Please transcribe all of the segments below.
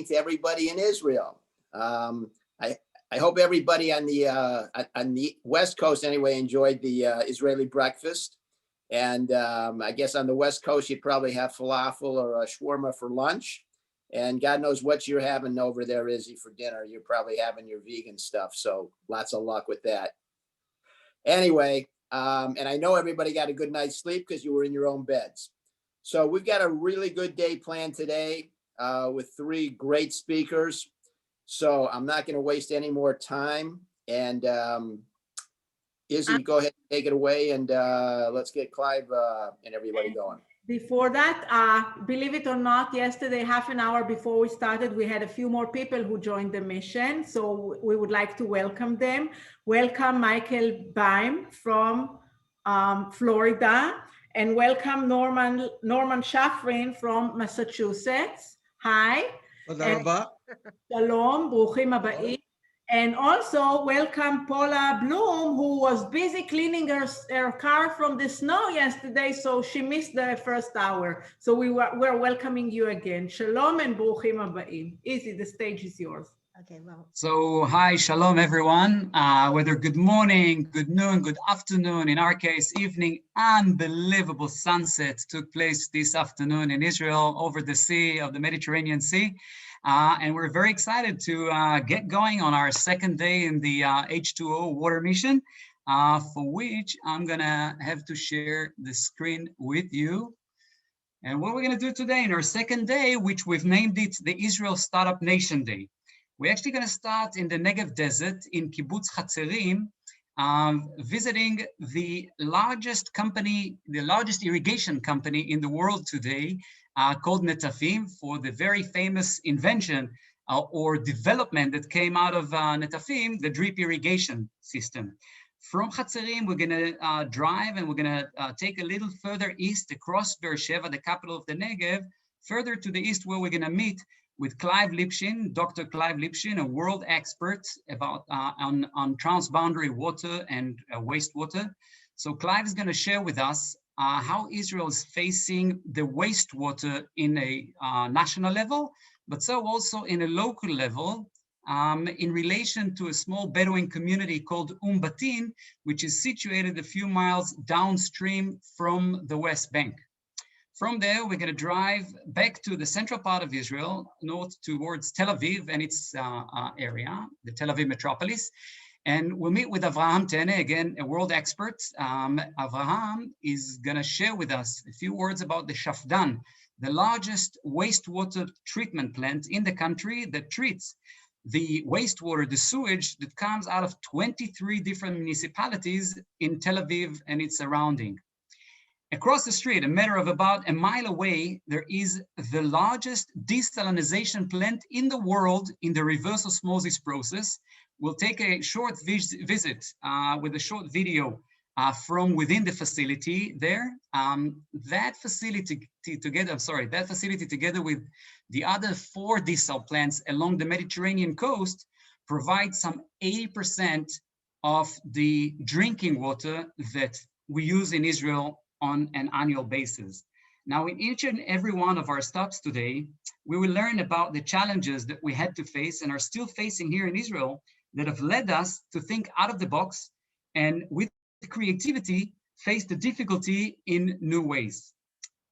to everybody in Israel. I hope everybody on the West Coast anyway enjoyed the Israeli breakfast. And I guess on the West Coast, you probably have falafel or a shawarma for lunch. And God knows what you're having over there, Izzy, for dinner. You're probably having your vegan stuff. So lots of luck with that. Anyway, and I know everybody got a good night's sleep because you were in your own beds. So we've got a really good day planned today with 3 great speakers. So I'm not going to waste any more time. And Izzy, go ahead and take it away, and let's get Clive and everybody going. Before that, believe it or not, yesterday, half an hour before we started, we had a few more people who joined the mission. So we would like to welcome them. Welcome Michael Baim from Florida, and welcome Norman Shafrin from Massachusetts. Hi. Shalom, bruchim habaim. And also welcome Paula Bloom, who was busy cleaning her car from the snow yesterday, so she missed the first hour. So we're welcoming you again. Shalom and bruchim habaim. Izzy, the stage is yours. Okay, well. So hi, shalom everyone. Whether good morning, good noon, good afternoon, in our case, evening, unbelievable sunset took place this afternoon in Israel over the sea of the Mediterranean Sea. And we're very excited to get going on our second day in the H2O water mission, for which I'm gonna have to share the screen with you. And what we're gonna do today in our second day, which we've named it the Israel Startup Nation Day. We're actually gonna start in the Negev Desert in Kibbutz Kratzerim, visiting the largest company, the largest irrigation company in the world today, called Netafim, for the very famous invention or development that came out of Netafim, the drip irrigation system. From Kratzerim, we're gonna drive and we're gonna take a little further east across Beersheba, the capital of the Negev, further to the east, where we're gonna meet with Clive Lipshin, Dr. Clive Lipshin, a world expert about on transboundary water and wastewater. So Clive is gonna share with us how Israel is facing the wastewater in a national level, but so also in a local level, in relation to a small Bedouin community called Batin, which is situated a few miles downstream from the West Bank. From there, we're going to drive back to the central part of Israel, north towards Tel Aviv and its area, the Tel Aviv metropolis. And we'll meet with Avraham Tene, again, a world expert. Avraham is going to share with us a few words about the Shafdan, the largest wastewater treatment plant in the country that treats the wastewater, the sewage that comes out of 23 different municipalities in Tel Aviv and its surrounding. Across the street, a matter of about a mile away, there is the largest desalination plant in the world in the reverse osmosis process. We'll take a short visit with a short video from within the facility there. That facility together with the other 4 desal plants along the Mediterranean coast provides some 80% of the drinking water that we use in Israel on an annual basis. Now, in each and every one of our stops today, we will learn about the challenges that we had to face and are still facing here in Israel that have led us to think out of the box and with creativity face the difficulty in new ways.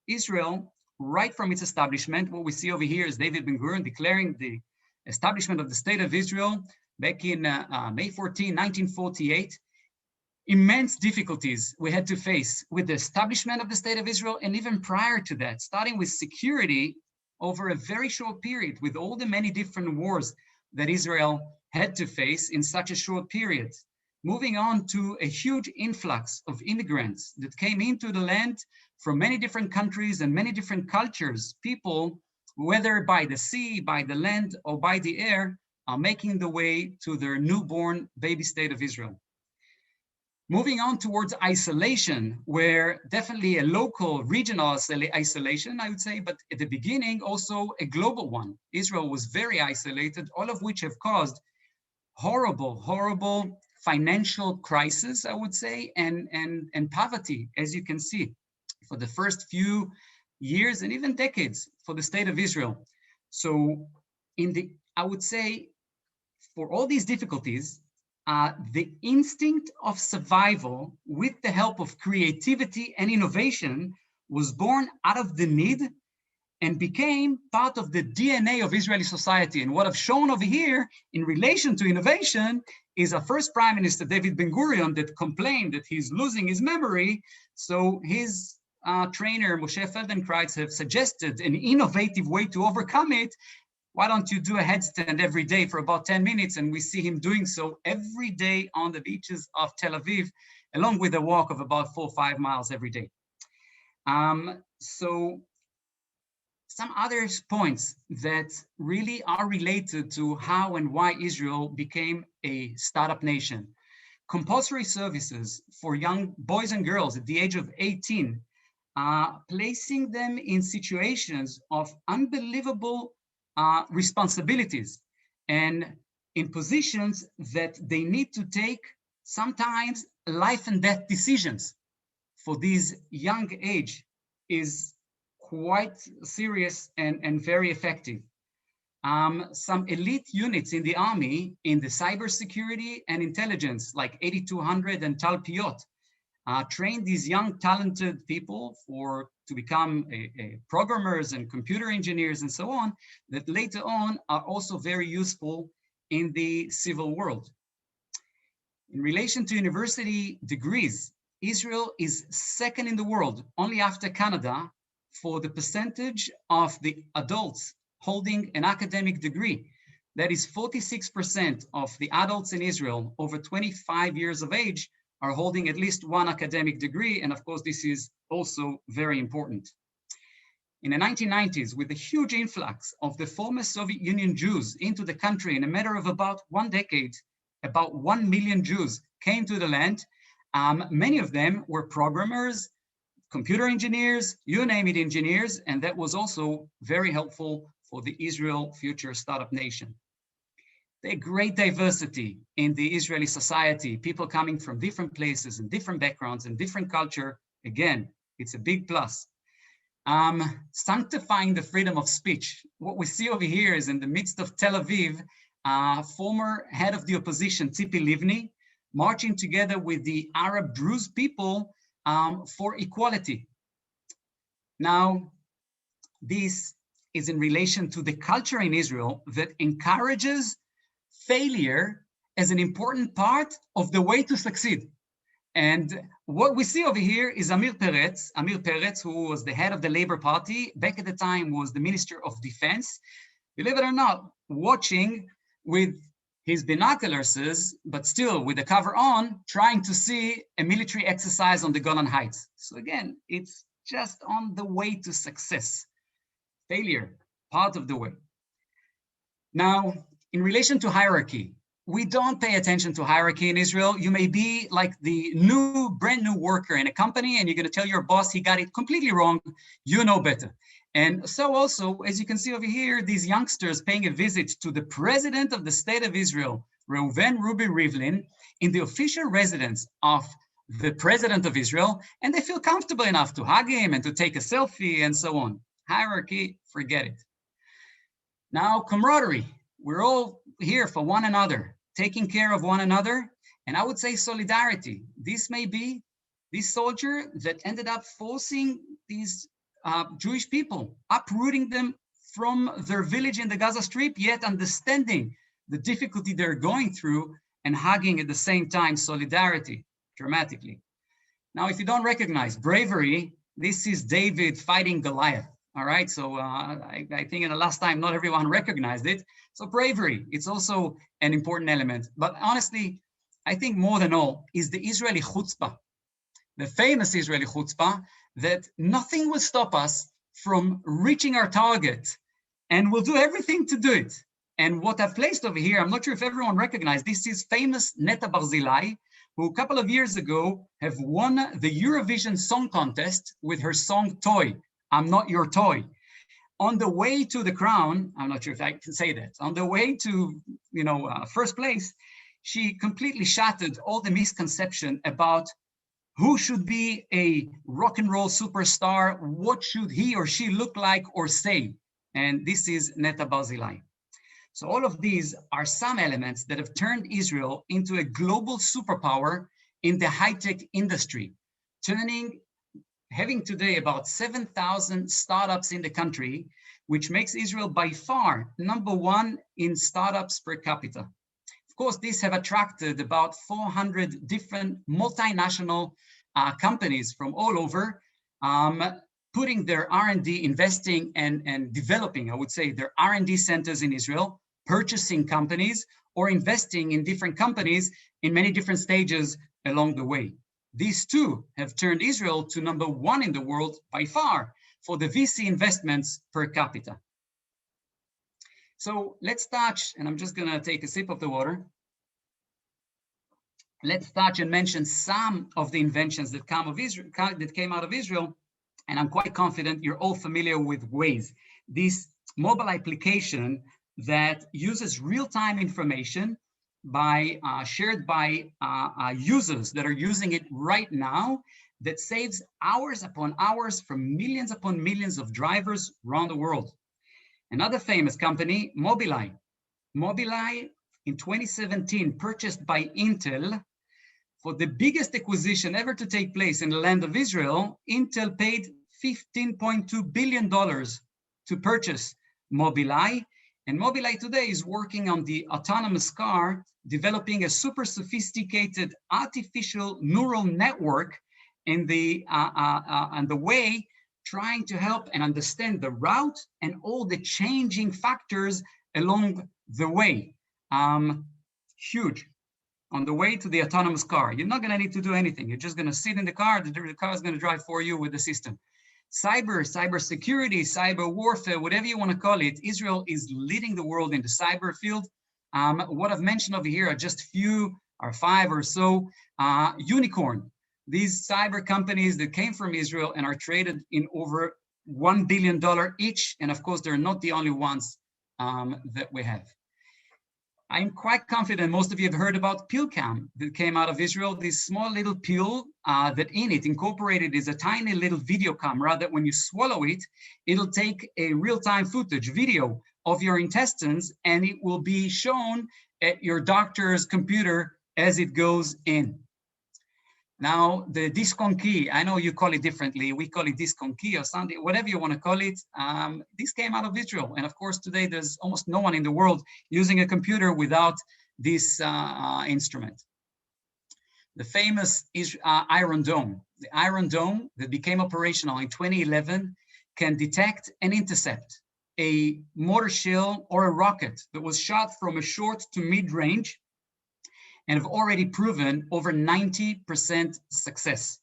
Israel, right from its establishment, what we see over here is David Ben-Gurion declaring the establishment of the State of Israel back in May 14, 1948. Immense difficulties we had to face with the establishment of the State of Israel, and even prior to that, starting with security over a very short period, with all the many different wars that Israel had to face in such a short period. Moving on to a huge influx of immigrants that came into the land from many different countries and many different cultures. People, whether by the sea, by the land, or by the air, are making the way to their newborn baby state of Israel. Moving on towards isolation, where definitely a local, regional isolation, I would say, but at the beginning also a global one. Israel was very isolated, all of which have caused horrible financial crisis, I would say, and poverty, as you can see, for the first few years and even decades for the State of Israel. So I would say, for all these difficulties, the instinct of survival with the help of creativity and innovation was born out of the need and became part of the DNA of Israeli society. And what I've shown over here in relation to innovation is our first Prime Minister, David Ben-Gurion, that complained that he's losing his memory. So his trainer, Moshe Feldenkrais, have suggested an innovative way to overcome it. Why don't you do a headstand every day for about 10 minutes? And we see him doing so every day on the beaches of Tel Aviv, along with a walk of about 4 or 5 miles every day. So some other points that really are related to how and why Israel became a startup nation. Compulsory services for young boys and girls at the age of 18, placing them in situations of unbelievable responsibilities and in positions that they need to take sometimes life and death decisions for these young age is quite serious and very effective. Some elite units in the army, in the cybersecurity and intelligence, like 8200 and Talpiot, train these young talented people to become programmers and computer engineers and so on, that later on are also very useful in the civil world. In relation to university degrees, Israel is second in the world, only after Canada, for the percentage of the adults holding an academic degree. That is 46% of the adults in Israel over 25 years of age are holding at least one academic degree. And of course, this is also very important. In the 1990s, with the huge influx of the former Soviet Union Jews into the country in a matter of about 1 decade, about 1 million Jews came to the land. Many of them were programmers, computer engineers, you name it, engineers, and that was also very helpful for the Israel future startup nation. There's great diversity in the Israeli society, people coming from different places and different backgrounds and different culture. Again, it's a big plus. Sanctifying the freedom of speech. What we see over here is in the midst of Tel Aviv, former head of the opposition, Tzipi Livni, marching together with the Arab Druze people for equality. Now, this is in relation to the culture in Israel that encourages failure as an important part of the way to succeed. And what we see over here is Amir Peretz, who was the head of the Labour Party, back at the time was the Minister of Defense, believe it or not, watching with his binoculars, but still with the cover on, trying to see a military exercise on the Golan Heights. So again, it's just on the way to success. Failure, part of the way. Now, in relation to hierarchy, we don't pay attention to hierarchy in Israel. You may be like the brand new worker in a company and you're going to tell your boss he got it completely wrong. You know better. And so also, as you can see over here, these youngsters paying a visit to the president of the state of Israel, Reuven Rubi Rivlin, in the official residence of the president of Israel, and they feel comfortable enough to hug him and to take a selfie and so on. Hierarchy, forget it. Now, camaraderie. We're all here for one another, taking care of one another, and I would say solidarity. This may be this soldier that ended up forcing these Jewish people, uprooting them from their village in the Gaza Strip, yet understanding the difficulty they're going through and hugging at the same time solidarity dramatically. Now, if you don't recognize bravery, this is David fighting Goliath. All right, so I think in the last time, not everyone recognized it. So bravery, it's also an important element. But honestly, I think more than all is the Israeli chutzpah, the famous Israeli chutzpah, that nothing will stop us from reaching our target, and we'll do everything to do it. And what I've placed over here, I'm not sure if everyone recognized, this is famous Netta Barzilai, who a couple of years ago have won the Eurovision Song Contest with her song Toy, I'm Not Your Toy. On the way to the crown, I'm not sure if I can say that, on the way to, first place, she completely shattered all the misconception about who should be a rock and roll superstar, what should he or she look like or say. And this is Netta Barzilai. So all of these are some elements that have turned Israel into a global superpower in the high-tech industry, having today about 7,000 startups in the country, which makes Israel by far #1 in startups per capita. Of course, these have attracted about 400 different multinational companies from all over, putting their R&D, investing and developing, I would say, their R&D centers in Israel, purchasing companies or investing in different companies in many different stages along the way. These two have turned Israel to #1 in the world by far for the VC investments per capita. So let's touch, and I'm just gonna take a sip of the water. Let's touch and mention some of the inventions that came out of Israel. And I'm quite confident you're all familiar with Waze, this mobile application that uses real-time information shared by users that are using it right now, that saves hours upon hours from millions upon millions of drivers around the world. Another famous company, Mobileye. Mobileye in 2017 purchased by Intel. For the biggest acquisition ever to take place in the land of Israel, Intel paid $15.2 billion to purchase Mobileye. And Mobileye today is working on the autonomous car, developing a super sophisticated artificial neural network in the way, trying to help and understand the route and all the changing factors along the way. Huge. On the way to the autonomous car, you're not going to need to do anything. You're just going to sit in the car. The car is going to drive for you with the system. Cyber security, cyber warfare, whatever you want to call it, Israel is leading the world in the cyber field. What I've mentioned over here are just few, or 5 or so, unicorn. These cyber companies that came from Israel and are traded in over $1 billion each. And of course, they're not the only ones that we have. I'm quite confident most of you have heard about PillCam that came out of Israel, this small little pill that in it incorporated is a tiny little video camera that when you swallow it, it'll take a real-time footage video of your intestines and it will be shown at your doctor's computer as it goes in. Now, the Disconki, I know you call it differently. We call it Disconki or something, whatever you want to call it. This came out of Israel. And of course, today there's almost no one in the world using a computer without this instrument. The famous Iron Dome. The Iron Dome that became operational in 2011 can detect and intercept a mortar shell or a rocket that was shot from a short to mid-range and have already proven over 90% success.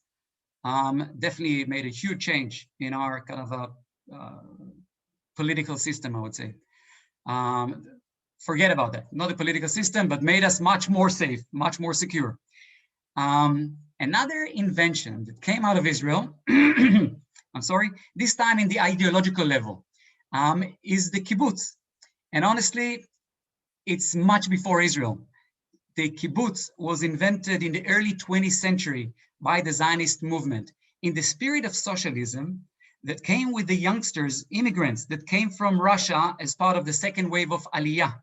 Definitely made a huge change in our kind of political system, I would say. Forget about that, not the political system, but made us much more safe, much more secure. Another invention that came out of Israel, I'm sorry, this time in the ideological level, is the kibbutz. And honestly, it's much before Israel. The kibbutz was invented in the early 20th century by the Zionist movement in the spirit of socialism that came with the youngsters, immigrants that came from Russia as part of the second wave of Aliyah.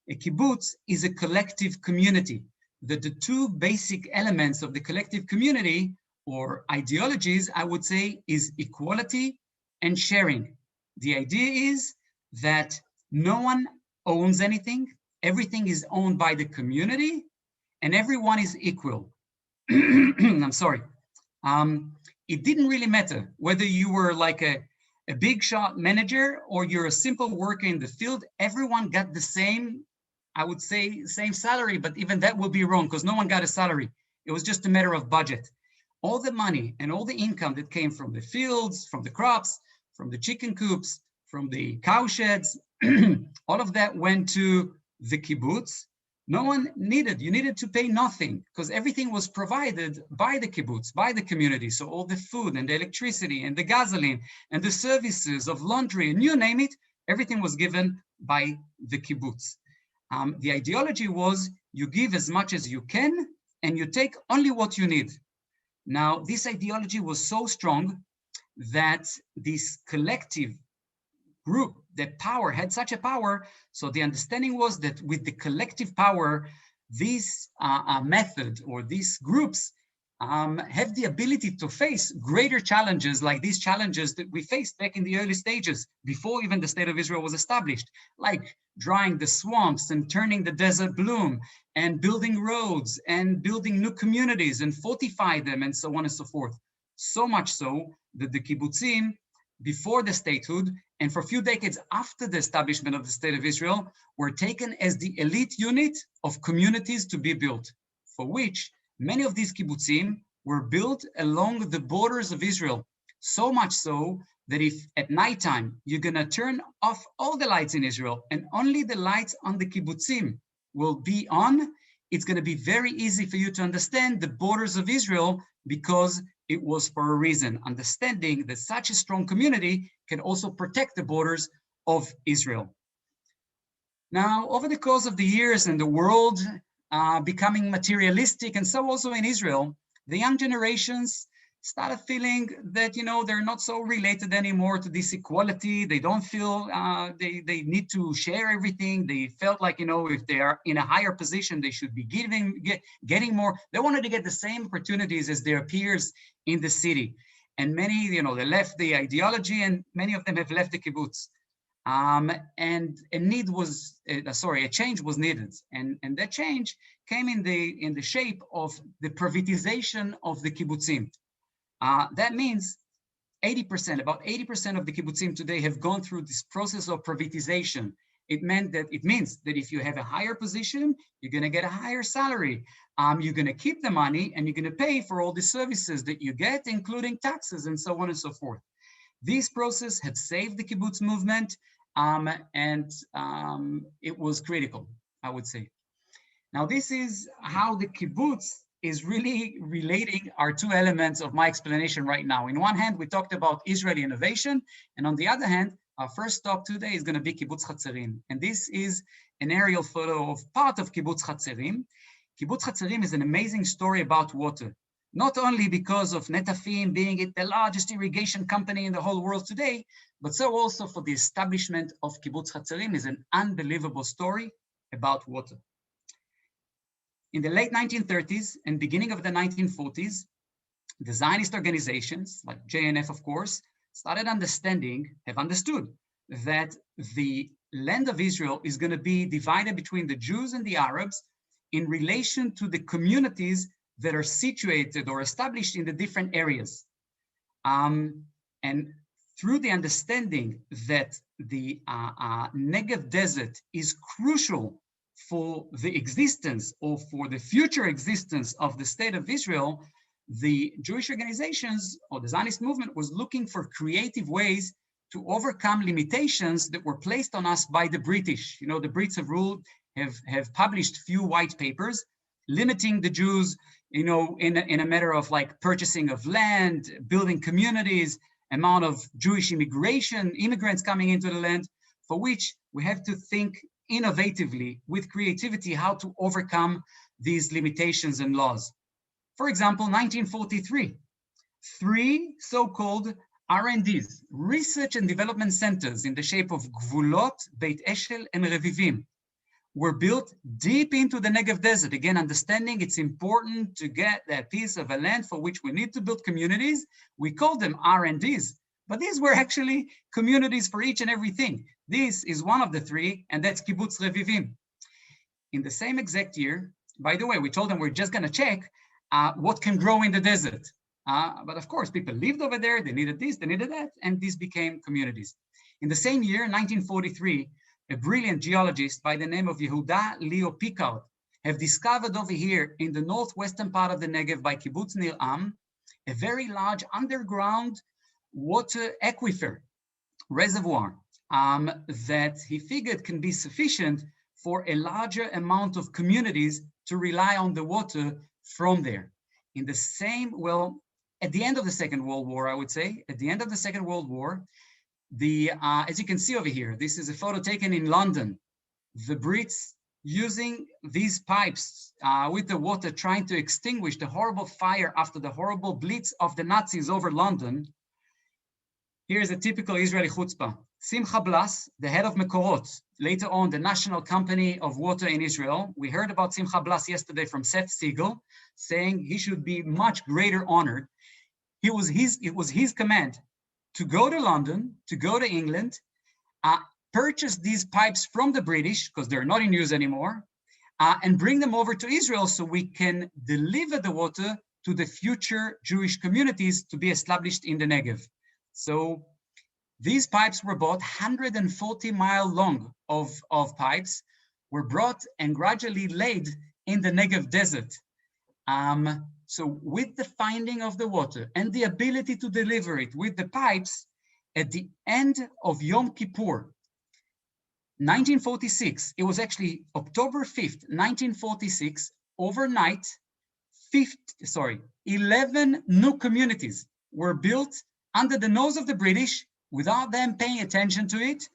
A kibbutz is a collective community. The two basic elements of the collective community or ideologies, I would say, is equality and sharing. The idea is that no one owns anything. Everything is owned by the community and everyone is equal. I'm sorry. It didn't really matter whether you were like a big shot manager or you're a simple worker in the field. Everyone got the same, I would say, same salary, but even that would be wrong because no one got a salary. It was just a matter of budget. All the money and all the income that came from the fields, from the crops, from the chicken coops, from the cow sheds, all of that went to the kibbutz. No one you needed to pay nothing because everything was provided by the kibbutz, by the community. So all the food and the electricity and the gasoline and the services of laundry and you name it, everything was given by the kibbutz. The ideology was you give as much as you can and you take only what you need. Now, this ideology was so strong that this collective group power, had such a power. So the understanding was that with the collective power, this method or these groups have the ability to face greater challenges like these challenges that we faced back in the early stages before even the state of Israel was established, like drying the swamps and turning the desert bloom and building roads and building new communities and fortify them and so on and so forth. So much so that the kibbutzim, before the statehood and for a few decades after the establishment of the state of Israel, were taken as the elite unit of communities to be built, for which many of these kibbutzim were built along the borders of Israel, so much so that if at nighttime you're gonna turn off all the lights in Israel and only the lights on the kibbutzim will be on, it's gonna be very easy for you to understand the borders of Israel because it was for a reason, understanding that such a strong community can also protect the borders of Israel. Now, over the course of the years and the world becoming materialistic, and so also in Israel, the young generations started feeling that, you know, they're not so related anymore to this equality. They don't feel they need to share everything. They felt like, you know, if they are in a higher position, they should be getting more. They wanted to get the same opportunities as their peers in the city. And many, you know, they left the ideology and many of them have left the kibbutz. And a change was needed. And that change came in the shape of the privatization of the kibbutzim. That means about 80% of the kibbutzim today have gone through this process of privatization. It means that if you have a higher position, you're going to get a higher salary. You're going to keep the money and you're going to pay for all the services that you get, including taxes and so on and so forth. This process had saved the kibbutz movement, and it was critical, I would say. Now, this is how the kibbutz is really relating our two elements of my explanation right now. In one hand, we talked about Israeli innovation, and on the other hand, our first stop today is going to be Kibbutz Kratzerim. And this is an aerial photo of part of Kibbutz Kratzerim. Kibbutz Kratzerim is an amazing story about water, not only because of Netafim being the largest irrigation company in the whole world today, but so also for the establishment of Kibbutz Kratzerim is an unbelievable story about water. In the late 1930s and beginning of the 1940s, the Zionist organizations, like JNF, of course, have understood that the land of Israel is going to be divided between the Jews and the Arabs in relation to the communities that are situated or established in the different areas. And through the understanding that the Negev Desert is crucial for the existence or for the future existence of the state of Israel, the Jewish organizations or the Zionist movement was looking for creative ways to overcome limitations that were placed on us by the British. You know, the Brits have published few white papers limiting the Jews, you know, in a matter of like purchasing of land, building communities, amount of Jewish immigrants coming into the land, for which we have to think innovatively with creativity how to overcome these limitations and laws. For example, 1943, 3 so-called R&Ds, research and development centers in the shape of Gvulot, Beit Eshel, and Revivim, were built deep into the Negev Desert. Again, understanding it's important to get that piece of a land for which we need to build communities. We call them R&Ds, but these were actually communities for each and everything. This is one of the 3, and that's Kibbutz Revivim. In the same exact year, by the way, we told them we're just going to check what can grow in the desert. But of course, people lived over there, they needed this, they needed that, and these became communities. In the same year, 1943, a brilliant geologist by the name of Yehuda Leo Picard have discovered over here in the northwestern part of the Negev by Kibbutz Nir Am, a very large underground water aquifer reservoir that he figured can be sufficient for a larger amount of communities to rely on the water from there. In the same, well, at the end of the Second World War, I would say, at the end of the Second World War, as you can see over here, this is a photo taken in London. The Brits using these pipes with the water, trying to extinguish the horrible fire after the horrible blitz of the Nazis over London, Here's a typical Israeli chutzpah. Simcha Blas, the head of Mekorot, later on the national company of water in Israel. We heard about Simcha Blas yesterday from Seth Siegel, saying he should be much greater honored. It was his command to go to London, to go to England, purchase these pipes from the British, because they're not in use anymore, and bring them over to Israel so we can deliver the water to the future Jewish communities to be established in the Negev. So these pipes were bought, 140-mile long of pipes were brought and gradually laid in the Negev Desert. So with the finding of the water and the ability to deliver it with the pipes, at the end of Yom Kippur, 1946, it was actually October 5th, 1946, overnight, 11 new communities were built under the nose of the British without them paying attention to it,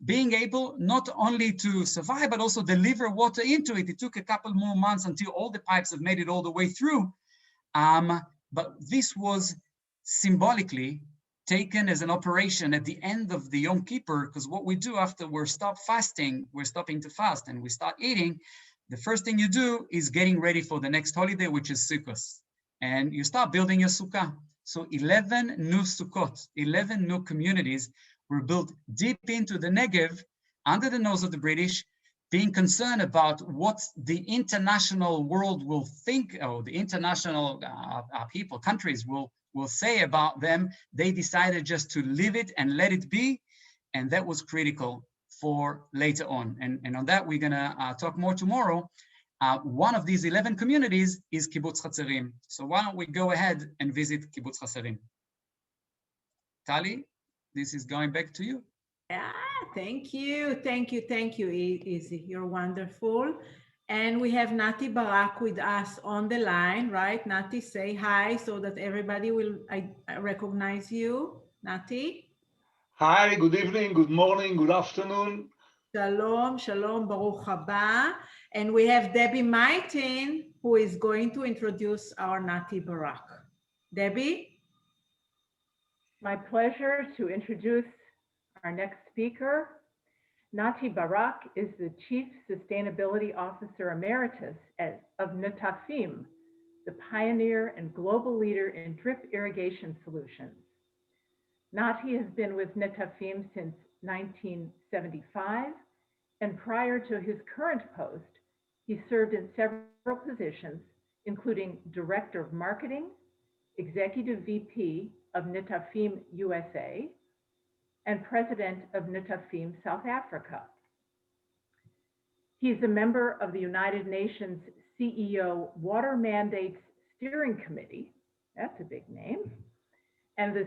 being able not only to survive, but also deliver water into it. It took a couple more months until all the pipes have made it all the way through. But this was symbolically taken as an operation at the end of the Yom Kippur, because what we do after we're stopped fasting, we're stopping to fast and we start eating, the first thing you do is getting ready for the next holiday, which is Sukkot. And you start building your sukkah. So 11 new sukkot, 11 new communities were built deep into the Negev, under the nose of the British, being concerned about what the international world will think, or the international people, countries will say about them. They decided just to leave it and let it be. And that was critical for later on. And on that, we're gonna talk more tomorrow. One of these 11 communities is Kibbutz Kratzerim. So why don't we go ahead and visit Kibbutz Kratzerim? Tali, this is going back to you. Yeah, thank you. Izzy. You're wonderful. And we have Nati Barak with us on the line, right? Nati, say hi so that everybody will recognize you. Nati? Hi, good evening, good morning, good afternoon. Shalom, Baruch haba. And we have Debbie Maitin, who is going to introduce our Nati Barak. Debbie? My pleasure to introduce our next speaker. Nati Barak is the Chief Sustainability Officer Emeritus of Netafim, the pioneer and global leader in drip irrigation solutions. Nati has been with Netafim since 1975, and prior to his current post, he served in several positions, including Director of Marketing, Executive VP of Netafim USA, and President of Netafim South Africa. He is a member of the United Nations CEO Water Mandates Steering Committee, that's a big name, and the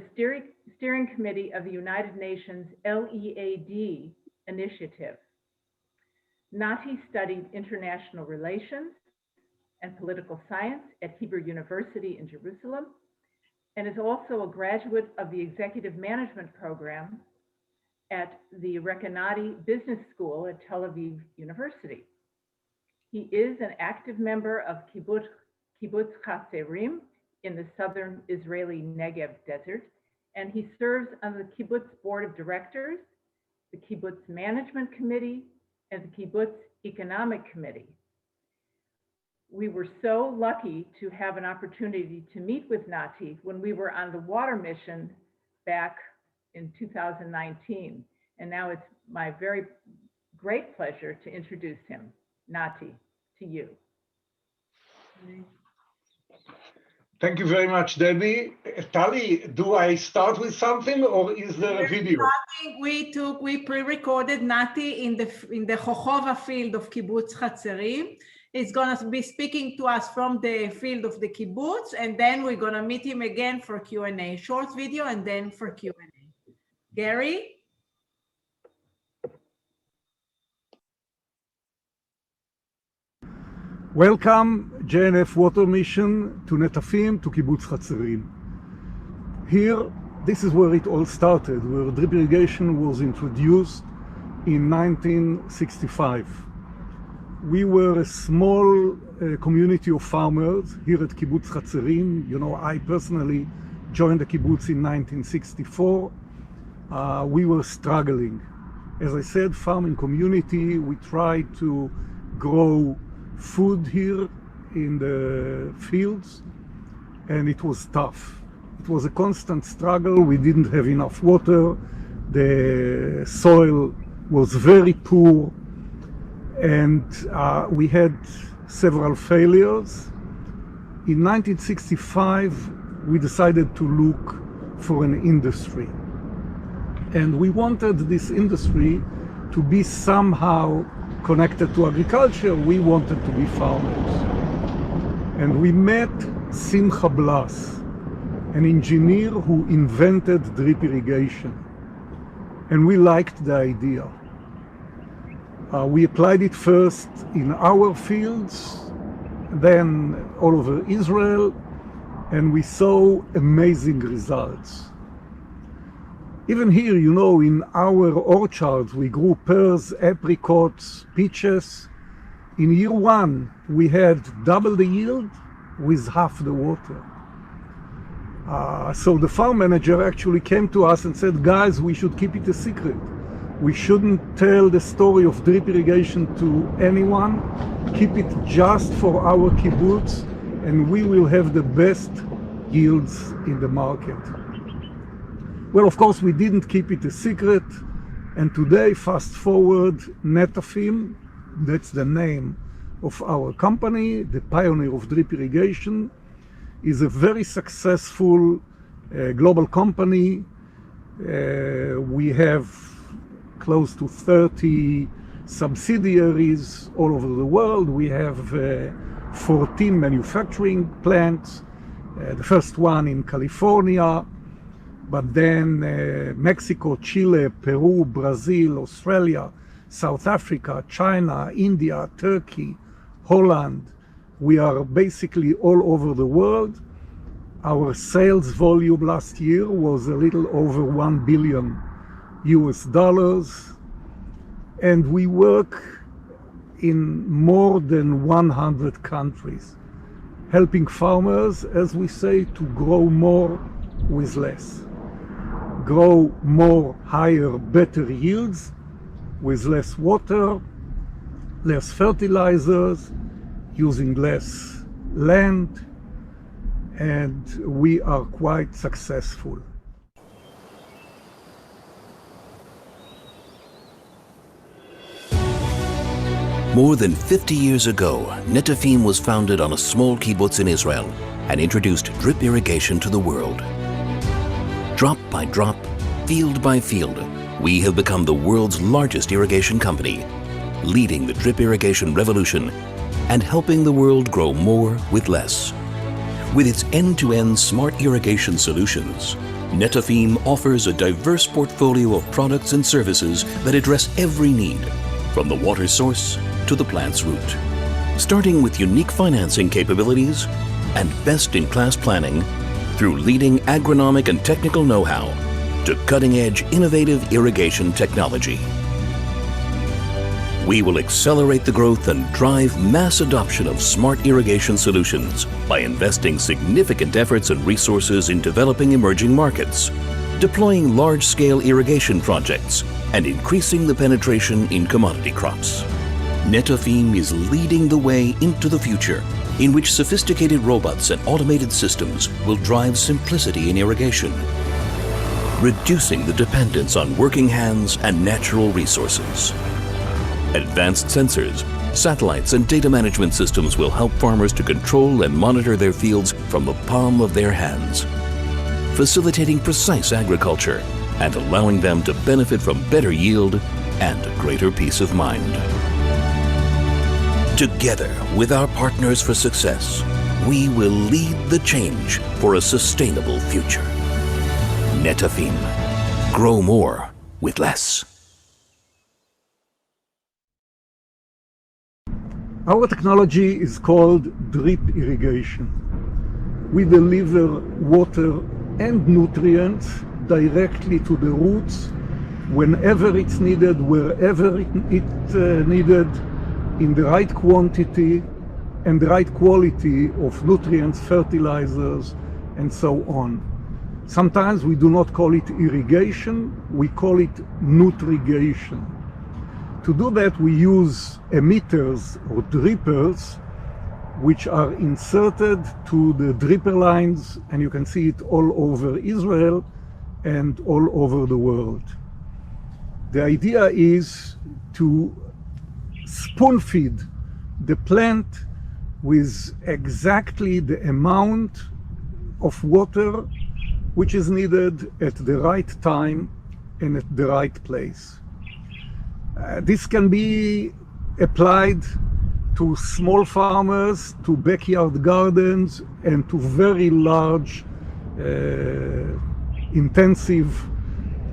Steering Committee of the United Nations LEAD initiative. Nati studied international relations and political science at Hebrew University in Jerusalem, and is also a graduate of the Executive Management Program at the Rekanati Business School at Tel Aviv University. He is an active member of Kibbutz Kratzerim in the southern Israeli Negev Desert, and he serves on the Kibbutz Board of Directors, the Kibbutz Management Committee, and the Kibbutz Economic Committee. We were so lucky to have an opportunity to meet with Nati when we were on the water mission back in 2019. And now it's my very great pleasure to introduce him. Nati, to you. Thank you very much, Debbie. Tali, do I start with something or is there a video? We pre-recorded Nati in the Jojoba field of Kibbutz Kratzerim. He's going to be speaking to us from the field of the kibbutz, and then we're going to meet him again for Q&A. Short video and then for Q&A. Gary? Welcome, JNF Water Mission to Netafim, to Kibbutz Kratzerim. Here, this is where it all started, where drip irrigation was introduced in 1965. We were a small community of farmers here at Kibbutz Kratzerim. You know, I personally joined the kibbutz in 1964, we were struggling. As I said, farming community, we tried to grow food here in the fields, and it was tough. It was a constant struggle. We didn't have enough water. The soil was very poor, and we had several failures. In 1965, we decided to look for an industry. And we wanted this industry to be somehow connected to agriculture. We wanted to be farmers. And we met Simcha Blas, an engineer who invented drip irrigation. And we liked the idea. We applied it first in our fields, then all over Israel, and we saw amazing results. Even here, you know, in our orchards, we grew pears, apricots, peaches. In year one, we had double the yield with half the water. So the farm manager actually came to us and said, guys, we should keep it a secret. We shouldn't tell the story of drip irrigation to anyone. Keep it just for our kibbutz, and we will have the best yields in the market. Well, of course, we didn't keep it a secret, and today, fast forward, Netafim, that's the name of our company, the pioneer of drip irrigation, is a very successful global company. We have close to 30 subsidiaries all over the world. We have 14 manufacturing plants, the first one in California, but then Mexico, Chile, Peru, Brazil, Australia, South Africa, China, India, Turkey, Holland. We are basically all over the world. Our sales volume last year was a little over $1 billion, and we work in more than 100 countries, helping farmers, as we say, to grow more with less. Grow more, higher, better yields with less water, less fertilizers, using less land, and we are quite successful. More than 50 years ago, Netafim was founded on a small kibbutz in Israel and introduced drip irrigation to the world. Drop by drop, field by field, we have become the world's largest irrigation company, leading the drip irrigation revolution and helping the world grow more with less. With its end-to-end smart irrigation solutions, Netafim offers a diverse portfolio of products and services that address every need, from the water source to the plant's root. Starting with unique financing capabilities and best-in-class planning, through leading agronomic and technical know-how to cutting-edge innovative irrigation technology. We will accelerate the growth and drive mass adoption of smart irrigation solutions by investing significant efforts and resources in developing emerging markets, deploying large-scale irrigation projects, and increasing the penetration in commodity crops. Netafim is leading the way into the future, in which sophisticated robots and automated systems will drive simplicity in irrigation, reducing the dependence on working hands and natural resources. Advanced sensors, satellites, and data management systems will help farmers to control and monitor their fields from the palm of their hands, facilitating precise agriculture and allowing them to benefit from better yield and greater peace of mind. Together with our partners for success, we will lead the change for a sustainable future. Netafim. Grow more with less. Our technology is called drip irrigation. We deliver water and nutrients directly to the roots whenever it's needed, wherever it's needed, in the right quantity and the right quality of nutrients, fertilizers, and so on. Sometimes we do not call it irrigation, we call it nutrigation. To do that, we use emitters or drippers, which are inserted to the dripper lines, and you can see it all over Israel and all over the world. The idea is to spoon feed the plant with exactly the amount of water which is needed at the right time and at the right place. This can be applied to small farmers, to backyard gardens, and to very large, intensive,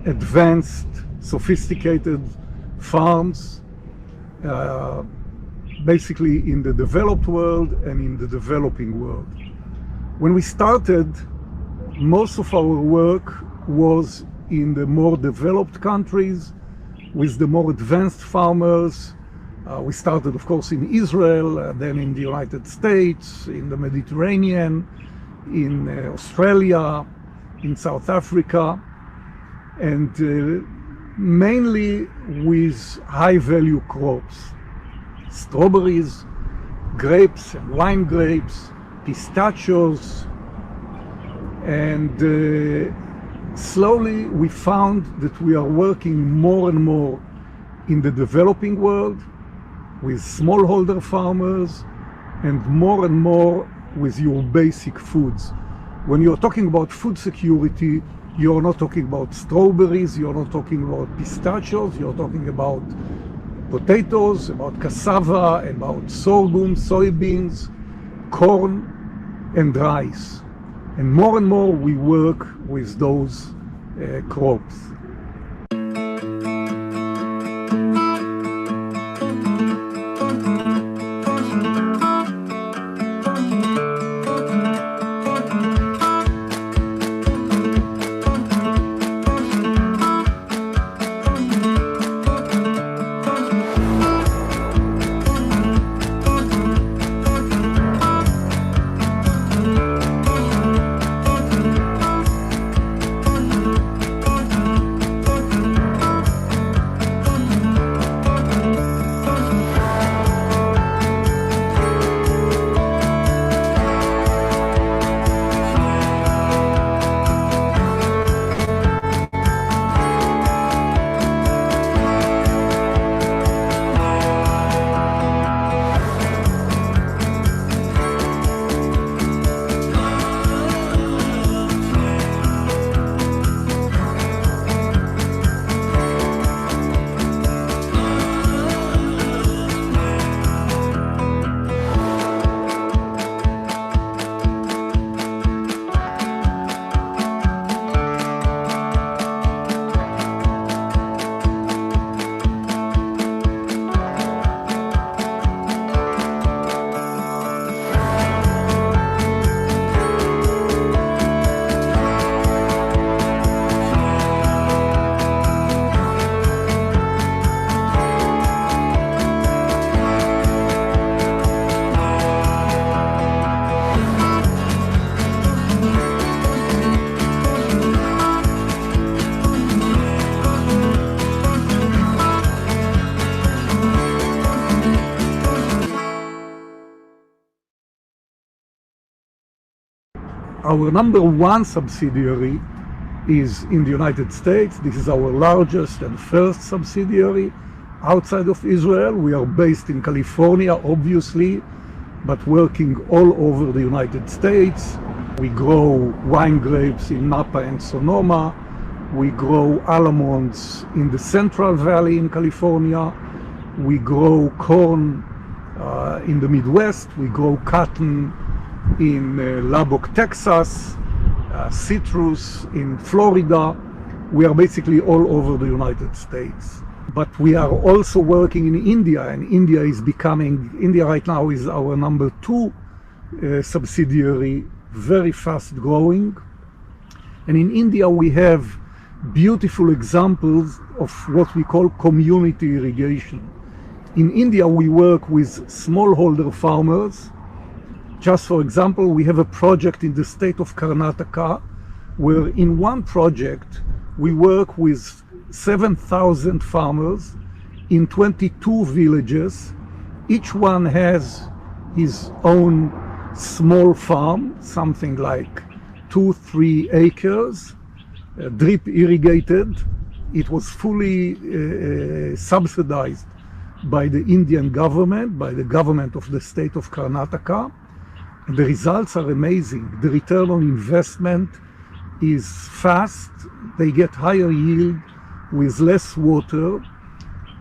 advanced, sophisticated farms, basically in the developed world and in the developing world. When we started, most of our work was in the more developed countries with the more advanced farmers. We started, of course, in Israel, then in the United States, in the Mediterranean, in Australia, in South Africa, and mainly with high-value crops. Strawberries, grapes and wine grapes, pistachios, and slowly we found that we are working more and more in the developing world with smallholder farmers and more with your basic foods. When you're talking about food security, you're not talking about strawberries, you're not talking about pistachios, you're talking about potatoes, about cassava, about sorghum, soybeans, corn, and rice. And more we work with those crops. Our number one subsidiary is in the United States. This is our largest and first subsidiary outside of Israel. We are based in California, obviously, but working all over the United States. We grow wine grapes in Napa and Sonoma. We grow almonds in the Central Valley in California. We grow corn in the Midwest. We grow cotton in Lubbock, Texas, citrus in Florida. We are basically all over the United States. But we are also working in India, and India right now is our number two subsidiary, very fast growing. And in India we have beautiful examples of what we call community irrigation. In India we work with smallholder farmers. Just for example, we have a project in the state of Karnataka where in one project we work with 7,000 farmers in 22 villages. Each one has his own small farm, something like 2-3 acres, drip irrigated. It was fully subsidized by the Indian government, by the government of the state of Karnataka. And the results are amazing. The return on investment is fast. They get higher yield with less water,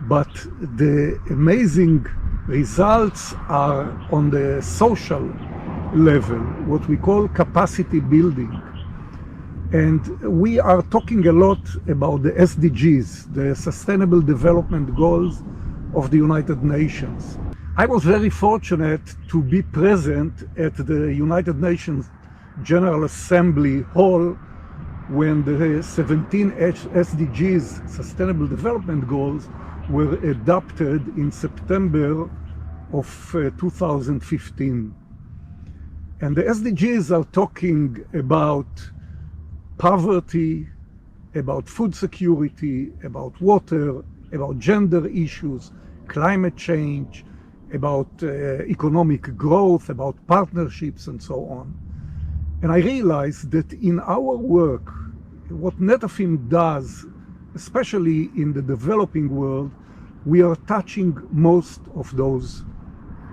but the amazing results are on the social level, what we call capacity building. And we are talking a lot about the SDGs, the Sustainable Development Goals of the United Nations. I was very fortunate to be present at the United Nations General Assembly Hall when the 17 SDGs, Sustainable Development Goals, were adopted in September of 2015. And the SDGs are talking about poverty, about food security, about water, about gender issues, climate change, about economic growth, about partnerships, and so on. And I realized that in our work, what Netafim does, especially in the developing world, we are touching most of those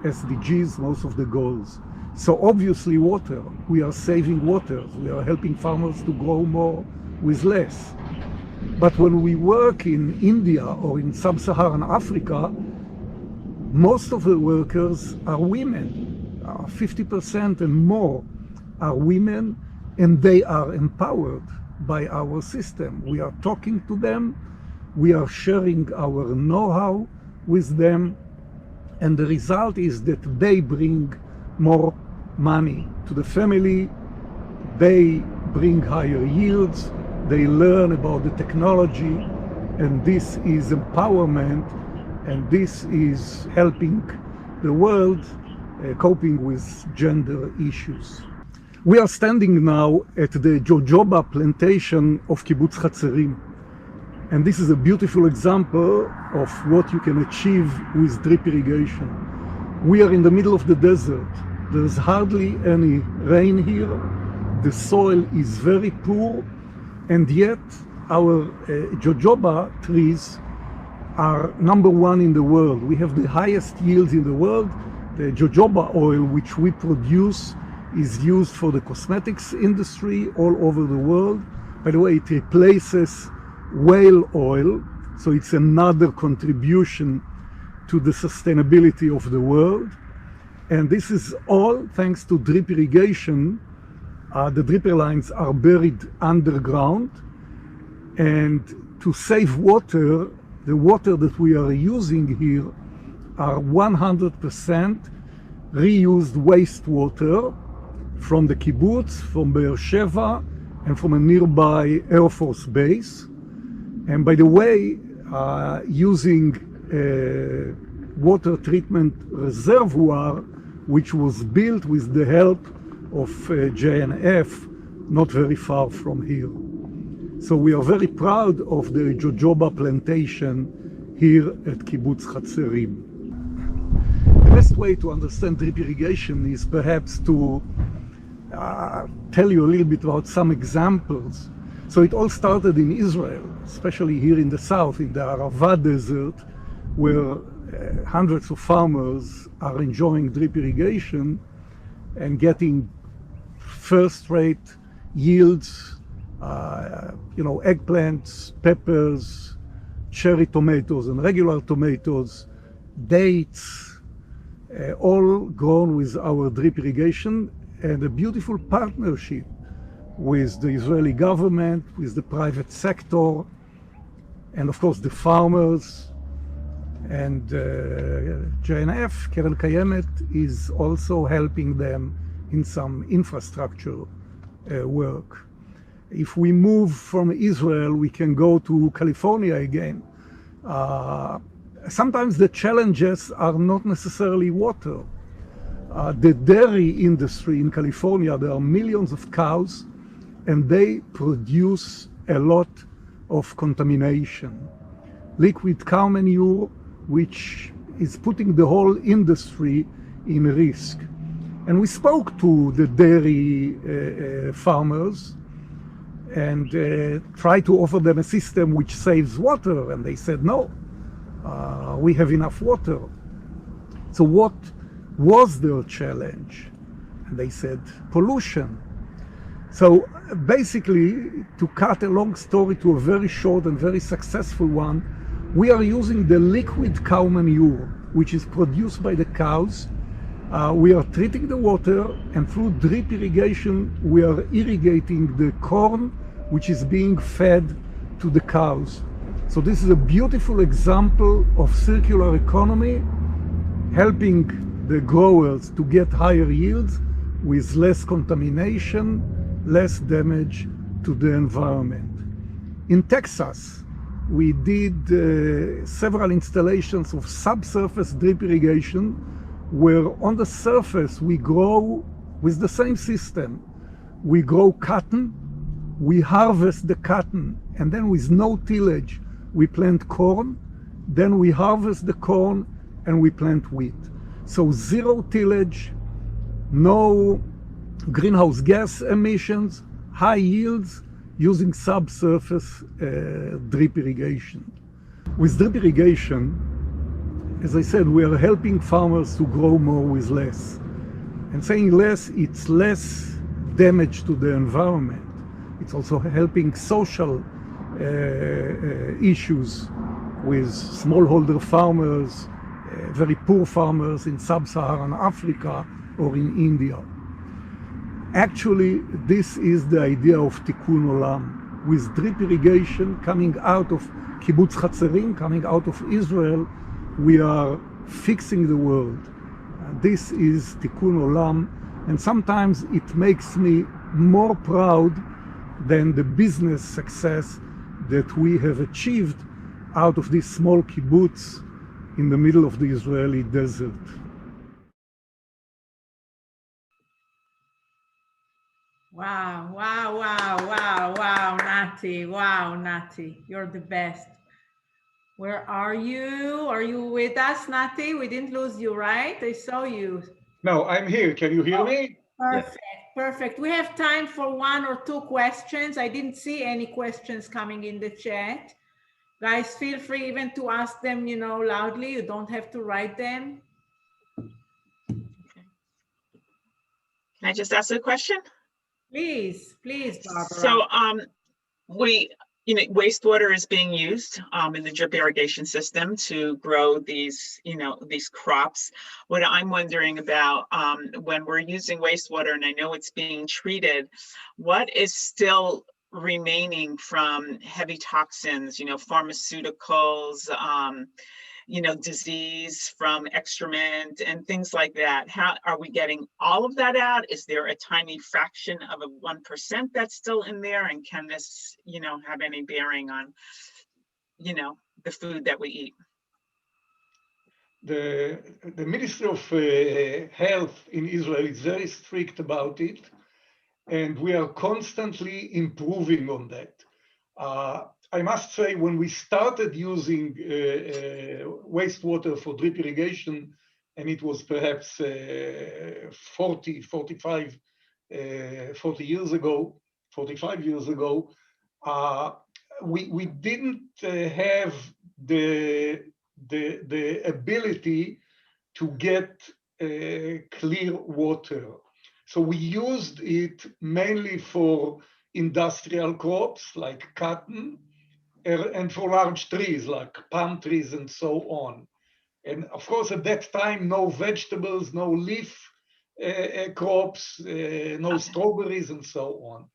SDGs, most of the goals. So obviously water, we are saving water. We are helping farmers to grow more with less. But when we work in India or in sub-Saharan Africa, most of the workers are women. 50% and more are women, and they are empowered by our system. We are talking to them, we are sharing our know-how with them, and the result is that they bring more money to the family, they bring higher yields, they learn about the technology, and this is empowerment, and this is helping the world coping with gender issues. We are standing now at the Jojoba plantation of Kibbutz Kratzerim, and this is a beautiful example of what you can achieve with drip irrigation. We are in the middle of the desert. There's hardly any rain here. The soil is very poor, and yet our jojoba trees are #1 in the world. We have the highest yields in the world. The jojoba oil, which we produce, is used for the cosmetics industry all over the world. By the way, it replaces whale oil, so it's another contribution to the sustainability of the world. And this is all thanks to drip irrigation. The dripper lines are buried underground, and to save water, the water that we are using here are 100% reused wastewater from the kibbutz, from Be'er Sheva, and from a nearby Air Force base. And by the way, using a water treatment reservoir, which was built with the help of JNF, not very far from here. So we are very proud of the Jojoba plantation here at Kibbutz Kratzerim. The best way to understand drip irrigation is perhaps to tell you a little bit about some examples. So it all started in Israel, especially here in the south, in the Aravai Desert, where hundreds of farmers are enjoying drip irrigation and getting first-rate yields, eggplants, peppers, cherry tomatoes and regular tomatoes, dates, all grown with our drip irrigation, and a beautiful partnership with the Israeli government, with the private sector, and of course the farmers. And JNF, Keren Kayemet, is also helping them in some infrastructure work. If we move from Israel, we can go to California again. Sometimes the challenges are not necessarily water. The dairy industry in California, there are millions of cows and they produce a lot of contamination. Liquid cow manure, which is putting the whole industry in risk. And we spoke to the dairy farmers and tried to offer them a system which saves water, and they said, no, we have enough water. So what was their challenge? And they said, pollution. So basically, to cut a long story to a very short and very successful one, we are using the liquid cow manure, which is produced by the cows. We are treating the water, and through drip irrigation, we are irrigating the corn, which is being fed to the cows. So this is a beautiful example of circular economy, helping the growers to get higher yields with less contamination, less damage to the environment. In Texas, we did several installations of subsurface drip irrigation, where on the surface we grow with the same system. We grow cotton, we harvest the cotton, and then with no tillage, we plant corn, then we harvest the corn and we plant wheat. So zero tillage, no greenhouse gas emissions, high yields using subsurface drip irrigation. With drip irrigation, as I said, we are helping farmers to grow more with less. And saying less, it's less damage to the environment. It's also helping social issues with smallholder farmers, very poor farmers in sub-Saharan Africa or in India. Actually, this is the idea of Tikkun Olam. With drip irrigation coming out of Kibbutz Kratzerim, coming out of Israel, we are fixing the world. This is Tikkun Olam, and sometimes it makes me more proud than the business success that we have achieved out of this small kibbutz in the middle of the Israeli desert. Wow, wow, wow, wow, wow, Nati, wow, Nati, you're the best. Where are you? Are you with us, Nati? We didn't lose you, right? I saw you. No, I'm here. Can you hear me? Perfect, perfect. We have time for one or two questions. I didn't see any questions coming in the chat. Guys, feel free even to ask them, loudly. You don't have to write them. Can I just ask a question? Please, Barbara. So wastewater is being used in the drip irrigation system to grow these, these crops. What I'm wondering about when we're using wastewater, and I know it's being treated, what is still remaining from heavy toxins, pharmaceuticals, disease from excrement and things like that? How are we getting all of that out? Is there a tiny fraction of a 1% that's still in there? And can this, have any bearing on, the food that we eat? The Ministry of Health in Israel is very strict about it, and we are constantly improving on that. I must say, when we started using wastewater for drip irrigation, and it was perhaps 45 years ago, we didn't have the ability to get clear water. So we used it mainly for industrial crops like cotton, and for large trees like palm trees and so on. And of course, at that time, no vegetables, no leaf crops, no strawberries and so on.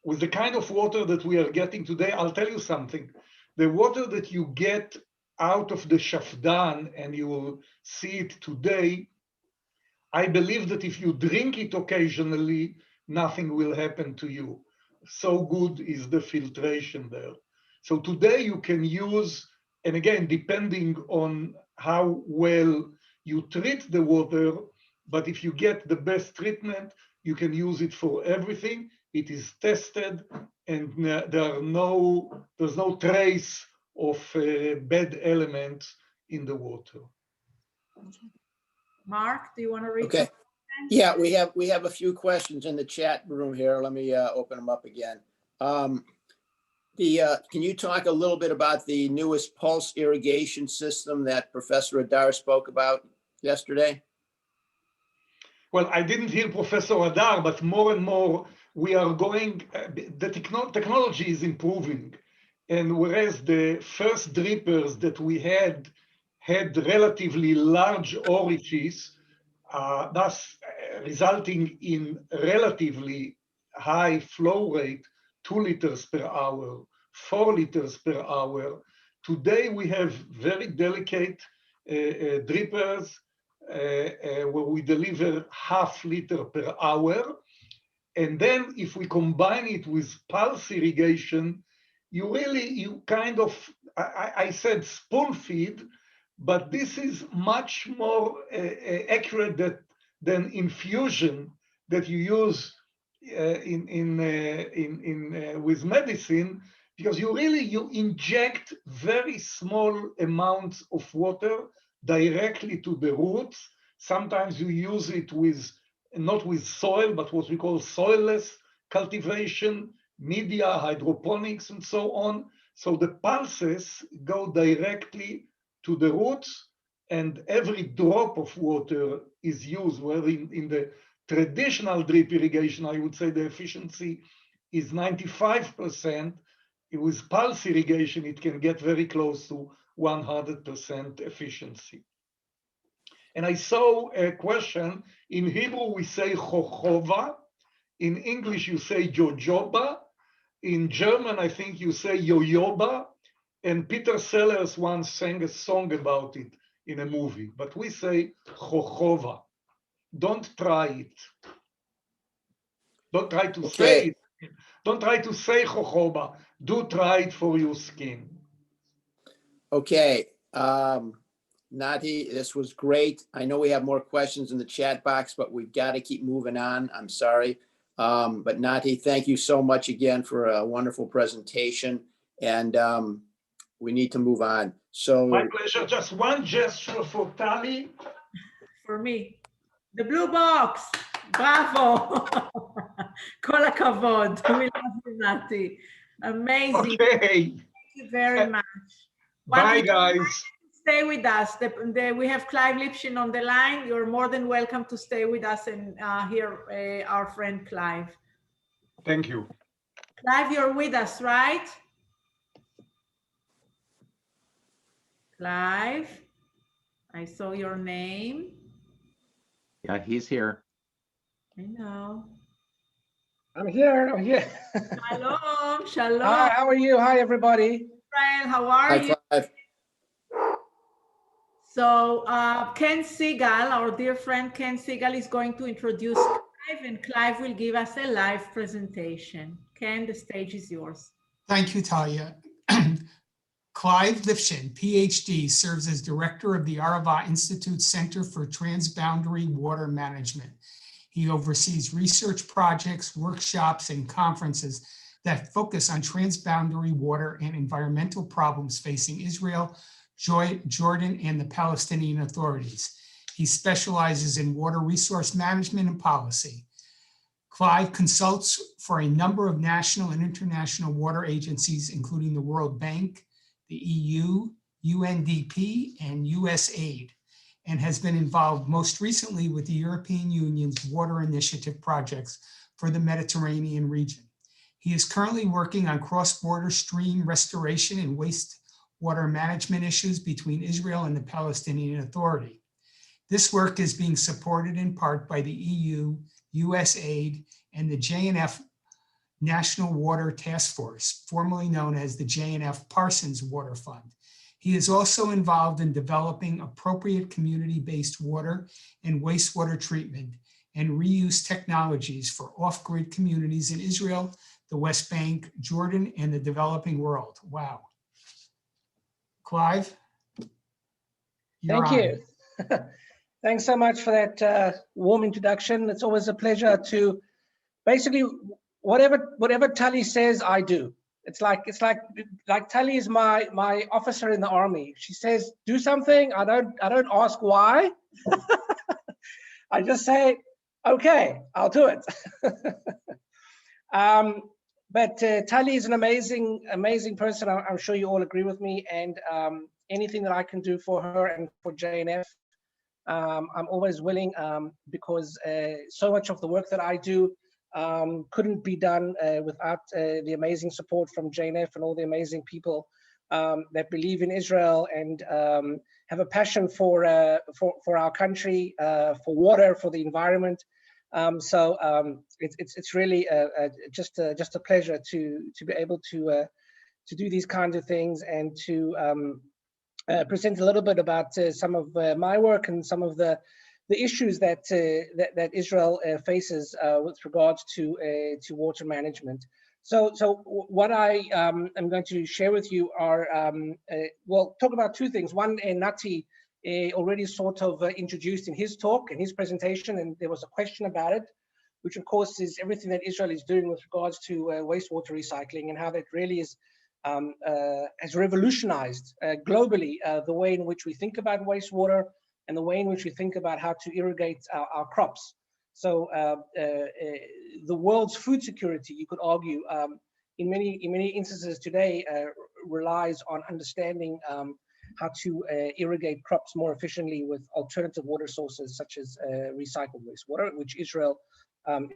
With the kind of water that we are getting today, I'll tell you something. The water that you get out of the Shafdan, and you will see it today, I believe that if you drink it occasionally, nothing will happen to you. So good is the filtration there. So today you can use, and again, depending on how well you treat the water, but if you get the best treatment, you can use it for everything. it is tested, and there's no trace of bad elements in the water. Mark, do you want to read? Okay. Yeah, we have a few questions in the chat room here. Let me open them up again. Can you talk a little bit about the newest pulse irrigation system that Professor Adar spoke about yesterday? Well, I didn't hear Professor Adar, but more and more we are going, the technology is improving. And whereas the first drippers that we had relatively large orifices, thus resulting in relatively high flow rate, 2 liters per hour, 4 liters per hour. Today we have very delicate drippers where we deliver ½ liter per hour. And then if we combine it with pulse irrigation, you kind of, I said spoon feed, but this is much more accurate than infusion that you use with medicine, because you inject very small amounts of water directly to the roots. Sometimes you use it not with soil, but what we call soilless cultivation, media, hydroponics, and so on. So the pulses go directly to the roots, and every drop of water is used. Where in the traditional drip irrigation, I would say the efficiency is 95%. With pulse irrigation, it can get very close to 100% efficiency. And I saw a question. In Hebrew, we say Jojoba. In English, you say Jojoba. In German, I think you say Jojoba. And Peter Sellers once sang a song about it in a movie. But we say Jojoba. Don't try it. Don't try to say it. Don't try to say Jojoba. Do try it for your skin. Okay. Nati, this was great. I know we have more questions in the chat box, but we've got to keep moving on. I'm sorry. But Nati, thank you so much again for a wonderful presentation. And we need to move on. So my pleasure. Just one gesture for Tali. For me. The blue box. Bravo. Kol hakavod. We love you, Nati. Amazing. Okay. Thank you very much. Bye, guys. Stay with us. We have Clive Lipshin on the line. You're more than welcome to stay with us and hear our friend Clive. Thank you. Clive, you're with us, right? Clive, I saw your name. Yeah, he's here. I know. I'm here. I'm here. Shalom, shalom. Hi, how are you? Hi, everybody. Israel, how are you? Clive. So Ken Segal, our dear friend Ken Segal, is going to introduce Clive, and Clive will give us a live presentation. Ken, the stage is yours. Thank you, Talia. Clive Lipshin, PhD, serves as director of the Aravai Institute Center for Transboundary Water Management. He oversees research projects, workshops, and conferences that focus on transboundary water and environmental problems facing Israel, Jordan, and the Palestinian authorities. He specializes in water resource management and policy. Clive consults for a number of national and international water agencies, including the World Bank, the EU, UNDP, and USAID, and has been involved most recently with the European Union's water initiative projects for the Mediterranean region. He is currently working on cross-border stream restoration and wastewater management issues between Israel and the Palestinian Authority. This work is being supported in part by the EU, USAID, and the JNF National Water Task Force, formerly known as the JNF Parsons Water Fund. He is also involved in developing appropriate community-based water and wastewater treatment and reuse technologies for off-grid communities in Israel, the West Bank, Jordan, and the developing world. Wow. Clive? Thank you. Thanks so much for that warm introduction. It's always a pleasure to basically, whatever Tali says, I do. It's like Tali is my officer in the army. She says do something, I don't ask why. I just say, okay, I'll do it. But Tali is an amazing person. I'm sure you all agree with me. And anything that I can do for her and for JNF, I'm always willing, because so much of the work that I do couldn't be done without the amazing support from JNF and all the amazing people that believe in Israel and have a passion for our country, for water, for the environment. So it's really just a pleasure to be able to do these kinds of things and to present a little bit about some of my work and some of the issues that that Israel faces with regards to water management. So what I am going to share with you are, well, talk about two things. One, Nati already sort of introduced in his talk and his presentation, and there was a question about it, which of course is everything that Israel is doing with regards to wastewater recycling and how that really is has revolutionized globally the way in which we think about wastewater and the way in which we think about how to irrigate our crops. So the world's food security, you could argue, in many instances today relies on understanding how to irrigate crops more efficiently with alternative water sources such as recycled wastewater, which Israel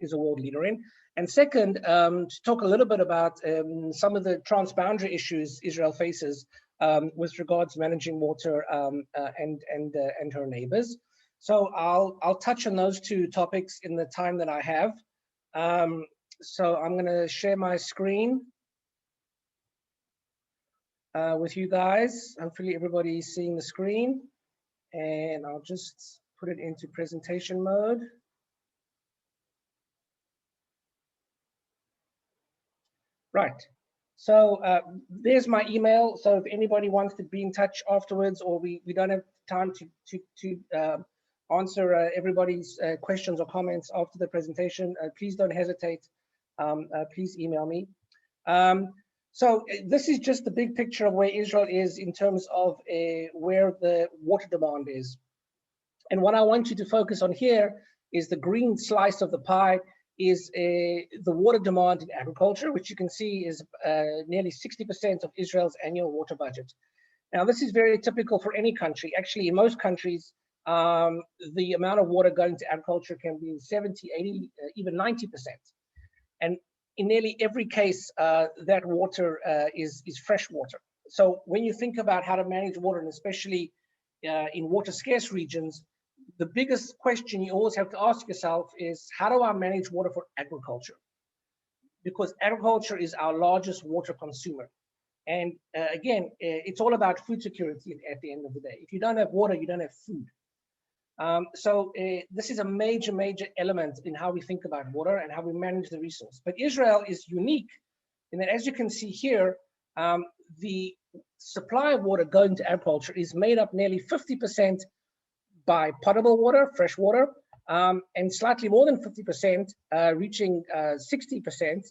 is a world leader in. And second, to talk a little bit about some of the transboundary issues Israel faces with regards to managing water and her neighbors. So I'll touch on those two topics in the time that I have. So I'm going to share my screen with you guys. Hopefully everybody's seeing the screen, and I'll just put it into presentation mode. Right. So there's my email. So if anybody wants to be in touch afterwards, or we don't have time to answer everybody's questions or comments after the presentation, please don't hesitate. Please email me. So this is just the big picture of where Israel is in terms of where the water demand is. And what I want you to focus on here is the green slice of the pie is the water demand in agriculture, which you can see is nearly 60% of Israel's annual water budget. Now, this is very typical for any country. Actually, in most countries, the amount of water going to agriculture can be 70, 80, even 90%. And in nearly every case, that water is fresh water. So when you think about how to manage water, and especially in water scarce regions, the biggest question you always have to ask yourself is, how do I manage water for agriculture? Because agriculture is our largest water consumer. And again, it's all about food security at the end of the day. If you don't have water, you don't have food. So this is a major element in how we think about water and how we manage the resource. But Israel is unique in that, as you can see here, the supply of water going to agriculture is made up nearly 50% by potable water, fresh water, and slightly more than 50%, reaching 60%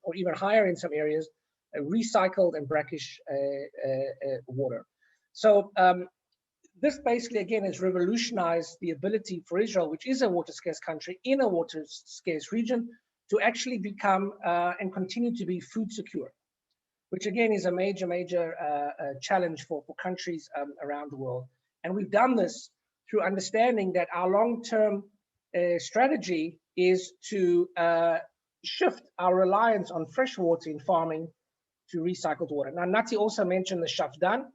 or even higher in some areas, recycled and brackish water. So this basically, again, has revolutionized the ability for Israel, which is a water scarce country in a water scarce region, to actually become and continue to be food secure, which again is a major challenge for countries around the world. And we've done this through understanding that our long-term strategy is to shift our reliance on fresh water in farming to recycled water. Now, Nati also mentioned the shafdan,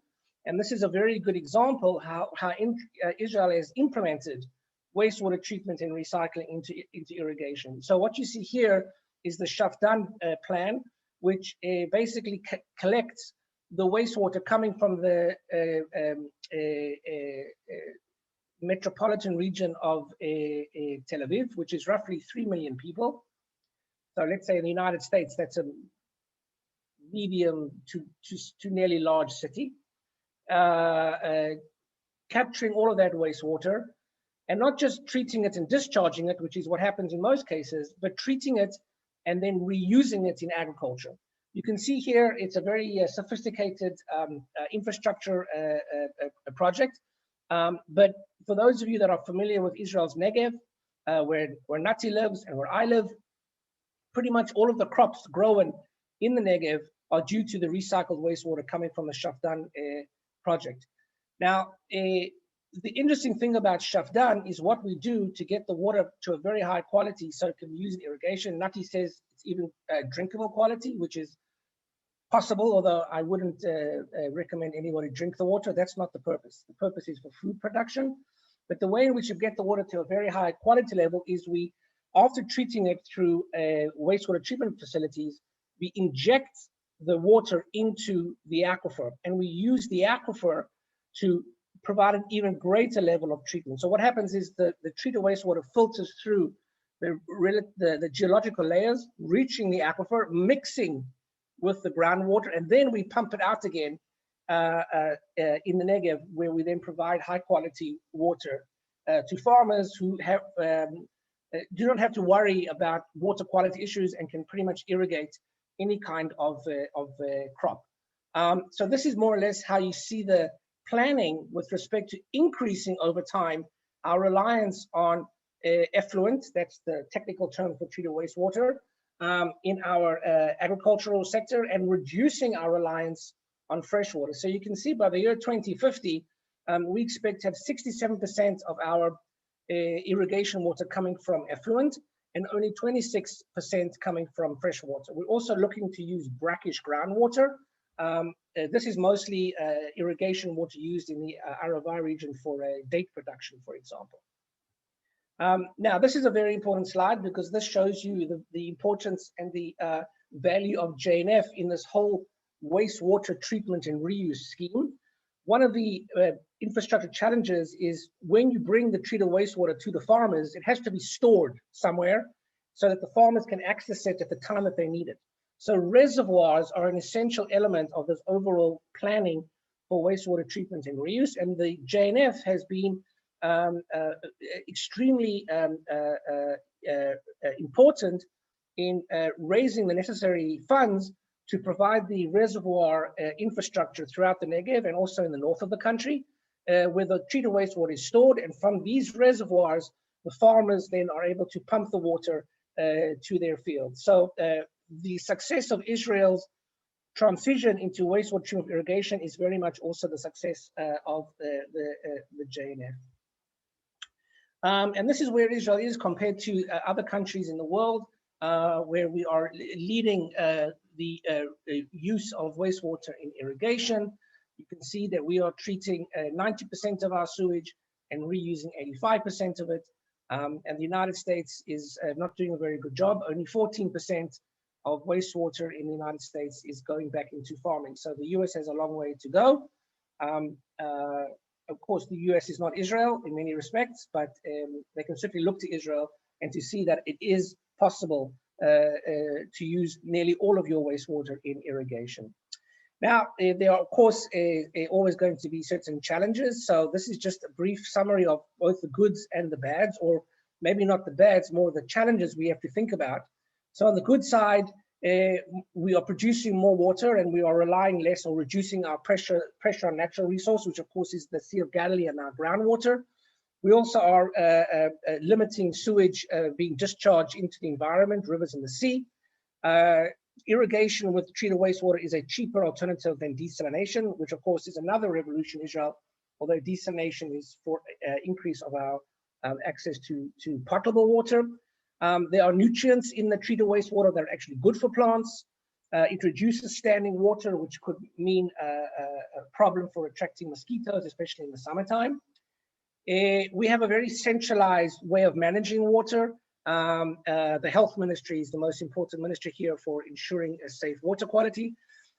and this is a very good example how Israel has implemented wastewater treatment and recycling into irrigation. So what you see here is the shafdan plan, which basically collects the wastewater coming from the metropolitan region of Tel Aviv, which is roughly 3 million people. So let's say in the United States, that's a medium to nearly large city. Capturing all of that wastewater and not just treating it and discharging it, which is what happens in most cases, but treating it and then reusing it in agriculture. You can see here, it's a very sophisticated infrastructure project. But for those of you that are familiar with Israel's Negev, where Nati lives and where I live, pretty much all of the crops grown in the Negev are due to the recycled wastewater coming from the Shafdan project. Now, the interesting thing about Shafdan is what we do to get the water to a very high quality so it can be used in irrigation. Nati says it's even drinkable quality, which is possible, although I wouldn't recommend anybody drink the water. That's not the purpose. The purpose is for food production. But the way in which you get the water to a very high quality level is we, after treating it through wastewater treatment facilities, we inject the water into the aquifer, and we use the aquifer to provide an even greater level of treatment. So what happens is the treated wastewater filters through the geological layers, reaching the aquifer, mixing with the groundwater, and then we pump it out again in the Negev, where we then provide high quality water to farmers who have do not have to worry about water quality issues and can pretty much irrigate any kind of crop. So this is more or less how you see the planning with respect to increasing over time our reliance on effluent, that's the technical term for treated wastewater, in our agricultural sector, and reducing our reliance on freshwater. So you can see by the year 2050, we expect to have 67% of our irrigation water coming from effluent and only 26% coming from freshwater. We're also looking to use brackish groundwater. This is mostly irrigation water used in the Aravai region for date production, for example. Now, this is a very important slide because this shows you the importance and the value of JNF in this whole wastewater treatment and reuse scheme. One of the infrastructure challenges is when you bring the treated wastewater to the farmers, it has to be stored somewhere so that the farmers can access it at the time that they need it. So reservoirs are an essential element of this overall planning for wastewater treatment and reuse, and the JNF has been extremely important in raising the necessary funds to provide the reservoir infrastructure throughout the Negev and also in the north of the country, where the treated wastewater is stored. And from these reservoirs, the farmers then are able to pump the water to their fields. So the success of Israel's transition into wastewater treatment irrigation is very much also the success of the JNF. And this is where Israel is compared to other countries in the world, where we are leading the use of wastewater in irrigation. You can see that we are treating 90% of our sewage and reusing 85% of it. And the United States is not doing a very good job. Only 14% of wastewater in the United States is going back into farming. So the US has a long way to go. Of course, the US is not Israel in many respects, but they can certainly look to Israel and to see that it is possible to use nearly all of your wastewater in irrigation. Now, there are, of course, always going to be certain challenges. So this is just a brief summary of both the goods and the bads, or maybe not the bads, more the challenges we have to think about. So on the good side, we are producing more water and we are relying less or reducing our pressure on natural resource, which of course is the Sea of Galilee and our groundwater. We also are limiting sewage being discharged into the environment, rivers and the sea. Irrigation with treated wastewater is a cheaper alternative than desalination, which of course is another revolution in Israel, although desalination is for increase of our access to potable water. There are nutrients in the treated wastewater that are actually good for plants. It reduces standing water, which could mean a problem for attracting mosquitoes, especially in the summertime. We have a very centralized way of managing water. The health ministry is the most important ministry here for ensuring a safe water quality.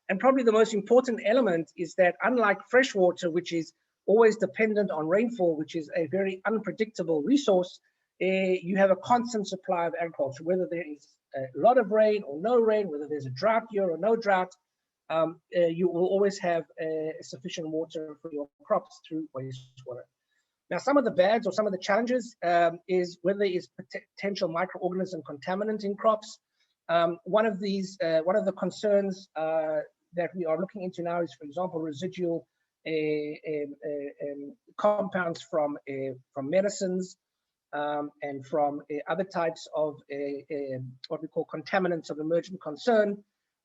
And probably the most important element is that unlike fresh water, which is always dependent on rainfall, which is a very unpredictable resource, you have a constant supply of agriculture, whether there is a lot of rain or no rain, whether there's a drought year or no drought, you will always have sufficient water for your crops through wastewater. Now, some of the bads or some of the challenges is whether there is potential microorganism contaminant in crops. One of the concerns that we are looking into now is, for example, residual compounds from medicines and from other types of what we call contaminants of emergent concern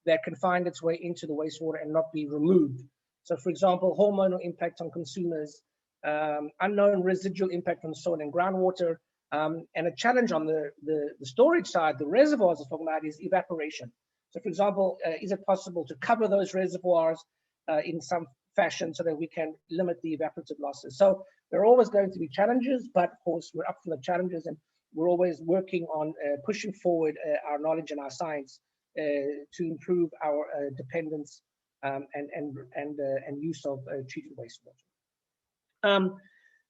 that can find its way into the wastewater and not be removed. So, for example, hormonal impact on consumers, unknown residual impact on soil and groundwater, and a challenge on the storage side, the reservoirs are talking about, is evaporation. So, for example, is it possible to cover those reservoirs in some fashion so that we can limit the evaporative losses? So there are always going to be challenges, but of course we're up for the challenges, and we're always working on pushing forward our knowledge and our science to improve our dependence and use of treated wastewater.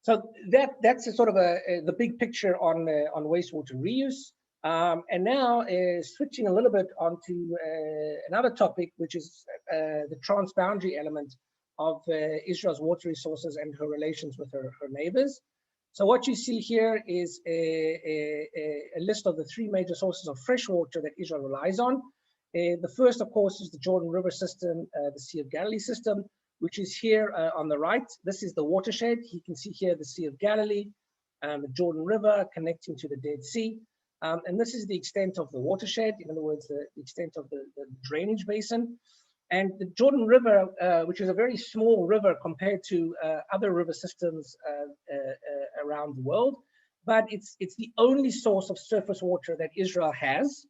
So that's a sort of the big picture on wastewater reuse. And now switching a little bit onto another topic, which is the transboundary element of Israel's water resources and her relations with her neighbors. So what you see here is a list of the 3 major sources of fresh water that Israel relies on. The first, of course, is the Jordan River system, the Sea of Galilee system, which is here on the right. This is the watershed. You can see here the Sea of Galilee, the Jordan River connecting to the Dead Sea. And this is the extent of the watershed, in other words, the extent of the drainage basin. And the Jordan River, which is a very small river compared to other river systems around the world, but it's the only source of surface water that Israel has,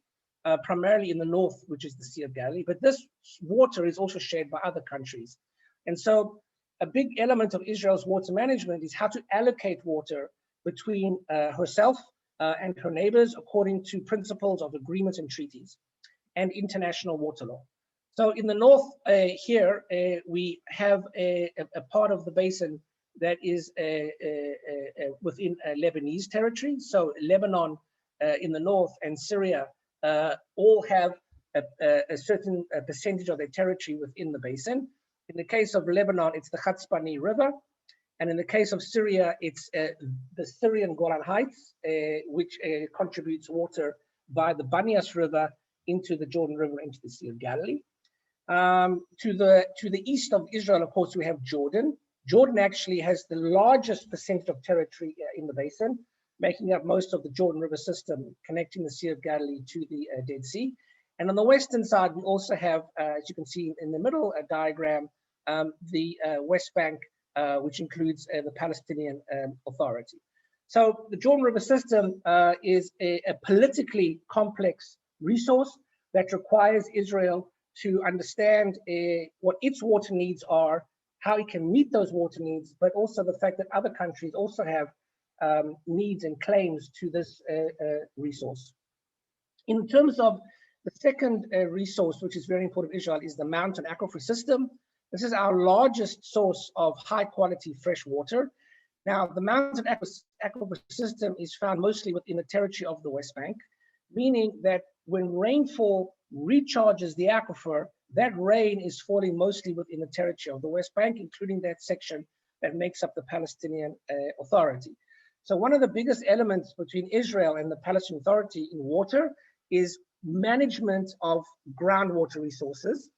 primarily in the north, which is the Sea of Galilee. But this water is also shared by other countries. And so a big element of Israel's water management is how to allocate water between herself and her neighbors according to principles of agreements and treaties and international water law. So in the north here, we have a part of the basin that is within Lebanese territory. So Lebanon in the north and Syria all have a certain percentage of their territory within the basin. In the case of Lebanon, it's the Khatspani River. And in the case of Syria, it's the Syrian Golan Heights, which contributes water by the Banias River into the Jordan River, into the Sea of Galilee. To the east of Israel, of course, we have Jordan. Jordan actually has the largest percentage of territory in the basin, making up most of the Jordan River system, connecting the Sea of Galilee to the Dead Sea. And on the western side, we also have, as you can see in the middle diagram, the West Bank, which includes the Palestinian Authority. So the Jordan River system is a politically complex resource that requires Israel to understand what its water needs are, how it can meet those water needs, but also the fact that other countries also have needs and claims to this resource. In terms of the second resource, which is very important to Israel, is the mountain aquifer system. This is our largest source of high quality fresh water. Now, the mountain aquifer system is found mostly within the territory of the West Bank, meaning that when rainfall recharges the aquifer, that rain is falling mostly within the territory of the West Bank, including that section that makes up the Palestinian Authority. So one of the biggest elements between Israel and the Palestinian Authority in water is management of groundwater resources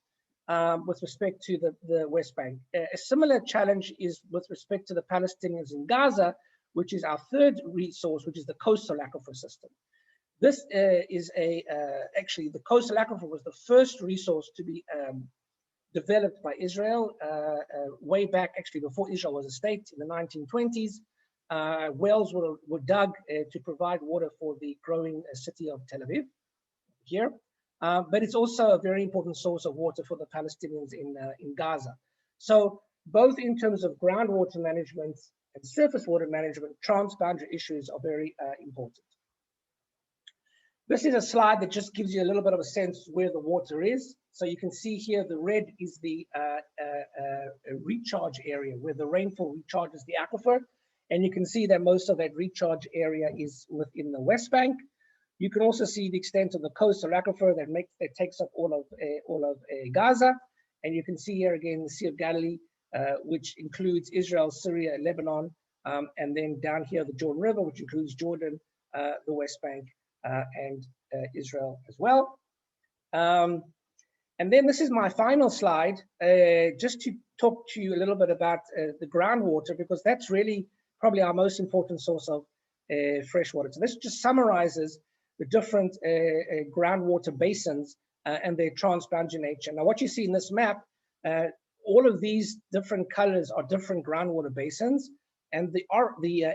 with respect to the West Bank. A similar challenge is with respect to the Palestinians in Gaza, which is our third resource, which is the coastal aquifer system. This is actually the coastal aquifer was the first resource to be developed by Israel way back, actually before Israel was a state in the 1920s. Wells were dug to provide water for the growing city of Tel Aviv here. But it's also a very important source of water for the Palestinians in Gaza. So both in terms of groundwater management and surface water management, transboundary issues are very important. This is a slide that just gives you a little bit of a sense where the water is. So you can see here the red is the recharge area where the rainfall recharges the aquifer. And you can see that most of that recharge area is within the West Bank. You can also see the extent of the coastal aquifer that takes up all of Gaza. And you can see here again the Sea of Galilee, which includes Israel, Syria, Lebanon, and then down here the Jordan River, which includes Jordan, the West Bank, and Israel as well. And then this is my final slide, just to talk to you a little bit about the groundwater, because that's really probably our most important source of fresh water. So this just summarizes the different groundwater basins and their transboundary nature. Now, what you see in this map, all of these different colors are different groundwater basins, and the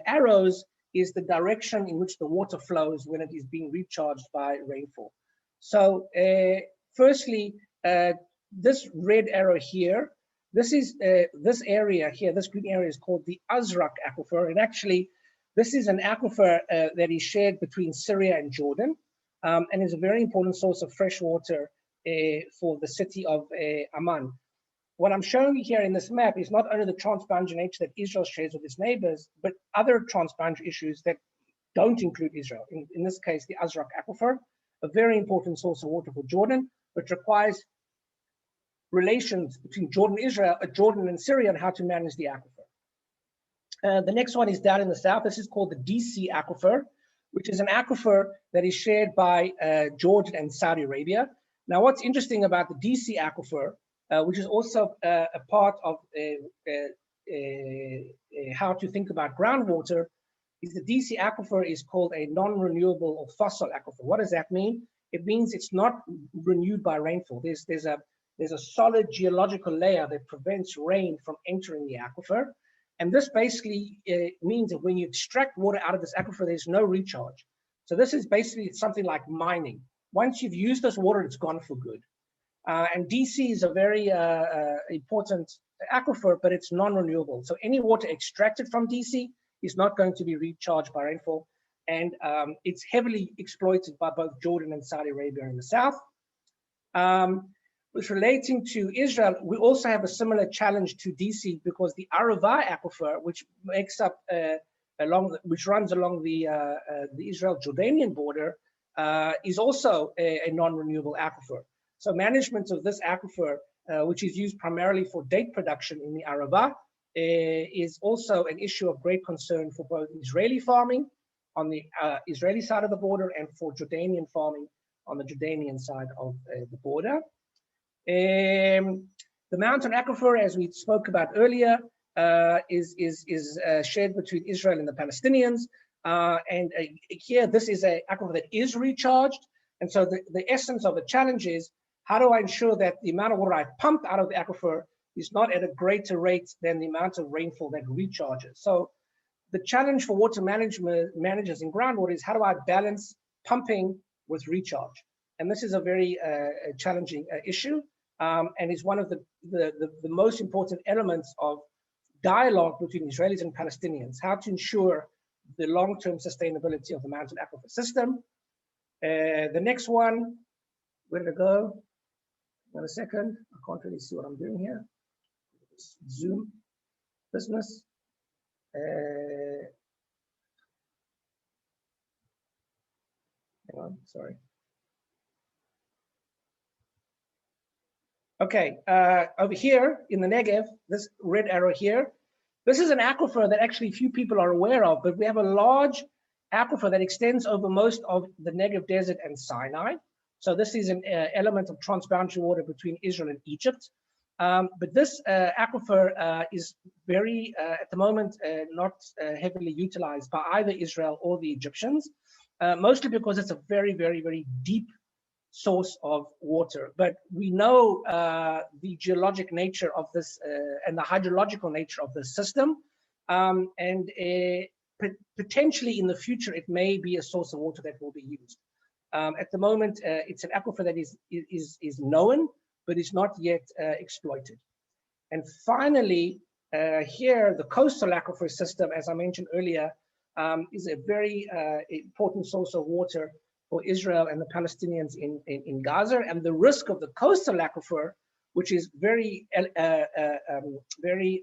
arrows is the direction in which the water flows when it is being recharged by rainfall. So firstly, this red arrow here, this is this area here, this green area is called the Azraq Aquifer, and actually this is an aquifer that is shared between Syria and Jordan, and is a very important source of fresh water for the city of Amman. What I'm showing you here in this map is not only the transboundary nature that Israel shares with its neighbors, but other transboundary issues that don't include Israel. In this case, the Azraq Aquifer, a very important source of water for Jordan, which requires relations between Jordan and Syria and how to manage the aquifer. The next one is down in the south. This is called the DC Aquifer, which is an aquifer that is shared by Jordan and Saudi Arabia. Now, what's interesting about the DC Aquifer, which is also a part of how to think about groundwater, is the DC aquifer is called a non-renewable or fossil aquifer. What does that mean? It means it's not renewed by rainfall. There's a solid geological layer that prevents rain from entering the aquifer. And this basically means that when you extract water out of this aquifer, there's no recharge. So this is basically something like mining. Once you've used this water, it's gone for good. And DC is a very important aquifer, but it's non-renewable. So any water extracted from DC is not going to be recharged by rainfall. And it's heavily exploited by both Jordan and Saudi Arabia in the south. With relating to Israel, we also have a similar challenge to DC because the Aravai Aquifer, which makes up which runs along the Israel-Jordanian border, is also a non-renewable aquifer. So management of this aquifer, which is used primarily for date production in the Arava, is also an issue of great concern for both Israeli farming on the Israeli side of the border and for Jordanian farming on the Jordanian side of the border. The mountain aquifer, as we spoke about earlier, is shared between Israel and the Palestinians. And here, this is an aquifer that is recharged. And so the essence of the challenge is, how do I ensure that the amount of water I pump out of the aquifer is not at a greater rate than the amount of rainfall that recharges? So the challenge for water managers in groundwater is, how do I balance pumping with recharge? And this is a very challenging issue, and is one of the most important elements of dialogue between Israelis and Palestinians, how to ensure the long-term sustainability of the mountain aquifer system. The next one, where did it go? Wait a second, I can't really see what I'm doing here. Zoom business. Hang on, sorry. Okay, over here in the Negev, this red arrow here, this is an aquifer that actually few people are aware of, but we have a large aquifer that extends over most of the Negev Desert and Sinai. So this is an element of transboundary water between Israel and Egypt. But this aquifer is very, at the moment, not heavily utilized by either Israel or the Egyptians, mostly because it's a very, very, very deep source of water. But we know the geologic nature of this and the hydrological nature of this system. And potentially in the future, it may be a source of water that will be used. At the moment, it's an aquifer that is known, but is not yet exploited. And finally, here, the coastal aquifer system, as I mentioned earlier, is a very important source of water for Israel and the Palestinians in Gaza. And the risk of the coastal aquifer, which is very, very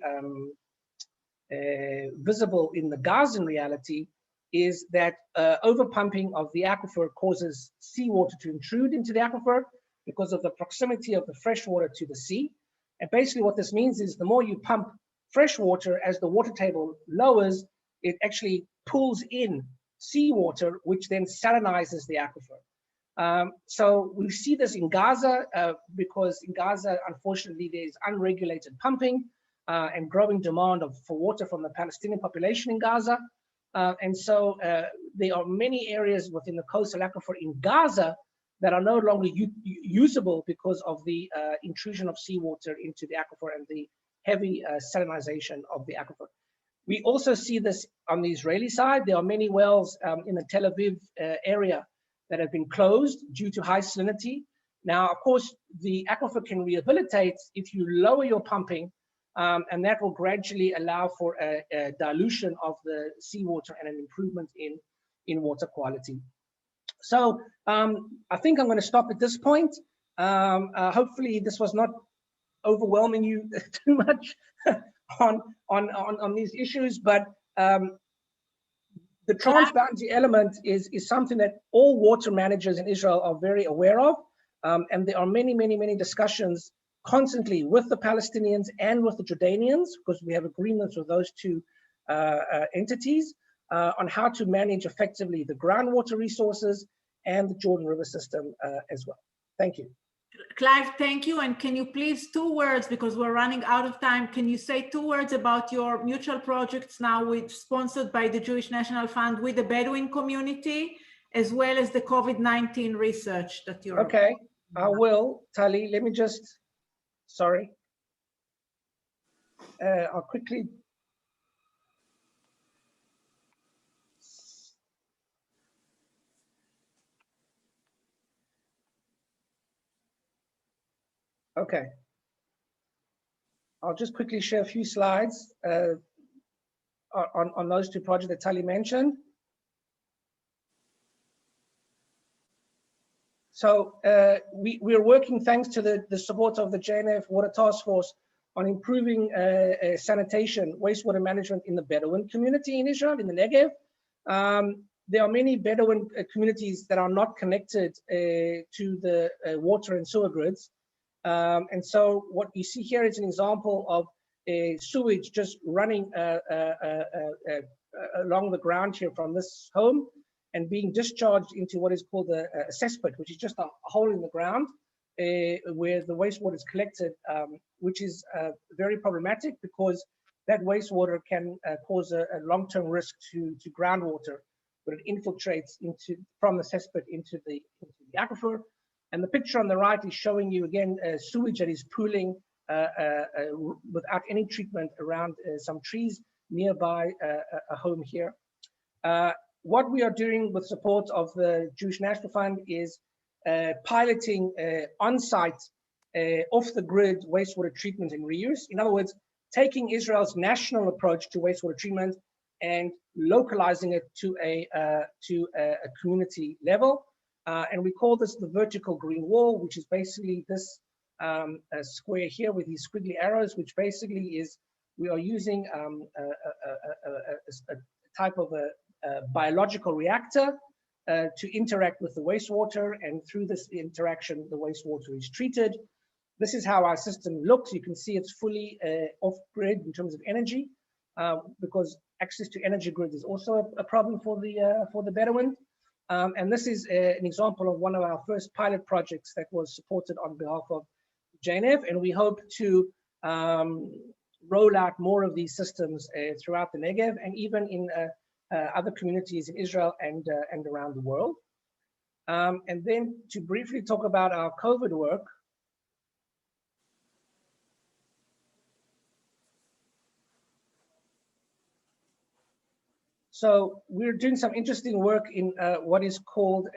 visible in the Gazan reality, is that overpumping of the aquifer causes seawater to intrude into the aquifer because of the proximity of the fresh water to the sea. And basically what this means is the more you pump fresh water, as the water table lowers, it actually pulls in seawater, which then salinizes the aquifer. So we see this in Gaza because in Gaza, unfortunately, there's unregulated pumping and growing demand for water from the Palestinian population in Gaza. And so there are many areas within the coastal aquifer in Gaza that are no longer usable because of the intrusion of seawater into the aquifer and the heavy salinization of the aquifer. We also see this on the Israeli side. There are many wells in the Tel Aviv area that have been closed due to high salinity. Now, of course, the aquifer can rehabilitate if you lower your pumping, and that will gradually allow for a dilution of the seawater and an improvement in water quality. So I think I'm going to stop at this point. Hopefully this was not overwhelming you too much on these issues, but the transboundary element is something that all water managers in Israel are very aware of. And there are many discussions constantly with the Palestinians and with the Jordanians, because we have agreements with those two entities on how to manage effectively the groundwater resources and the Jordan River system as well. Thank you. Clive, thank you. And can you please 2 words, because we're running out of time, can you say 2 words about your mutual projects now sponsored by the Jewish National Fund with the Bedouin community, as well as the COVID-19 research that you're... Okay, I will, Tali. Let me just, sorry. I'll quickly... Okay. I'll just quickly share a few slides on those 2 projects that Tali mentioned. So we are working, thanks to the support of the JNF Water Task Force, on improving sanitation, wastewater management in the Bedouin community in Israel, in the Negev. There are many Bedouin communities that are not connected to the water and sewer grids. And so what you see here is an example of sewage just running along the ground here from this home and being discharged into what is called a cesspit, which is just a hole in the ground where the wastewater is collected, which is very problematic because that wastewater can cause a long-term risk to groundwater when it infiltrates from the cesspit into the aquifer. And the picture on the right is showing you again sewage that is pooling without any treatment around some trees nearby a home here. What we are doing with support of the Jewish National Fund is piloting on-site, off-the-grid wastewater treatment and reuse. In other words, taking Israel's national approach to wastewater treatment and localizing it to a community level. And we call this the vertical green wall, which is basically this square here with these squiggly arrows, which basically is we are using a type of a biological reactor to interact with the wastewater, and through this interaction, the wastewater is treated. This is how our system looks. You can see it's fully off-grid in terms of energy, because access to energy grid is also a problem for the Bedouin. And this is an example of one of our first pilot projects that was supported on behalf of JNF, and we hope to roll out more of these systems throughout the Negev and even in other communities in Israel and around the world. And then to briefly talk about our COVID work. So we're doing some interesting work in what is called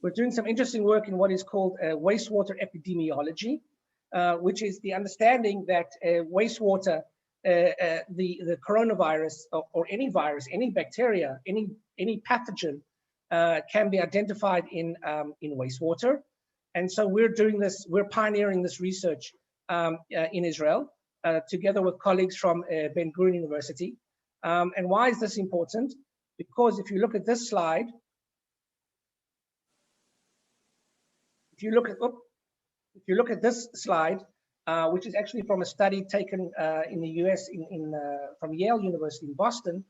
We're doing some interesting work in what is called wastewater epidemiology, which is the understanding that wastewater, the coronavirus or any virus, any bacteria, any pathogen can be identified in wastewater. And so we're doing this, we're pioneering this research in Israel, together with colleagues from Ben-Gurion University. And why is this important? Because if you look at this slide, if you look at this slide, which is actually from a study taken in the US from Yale University in Boston,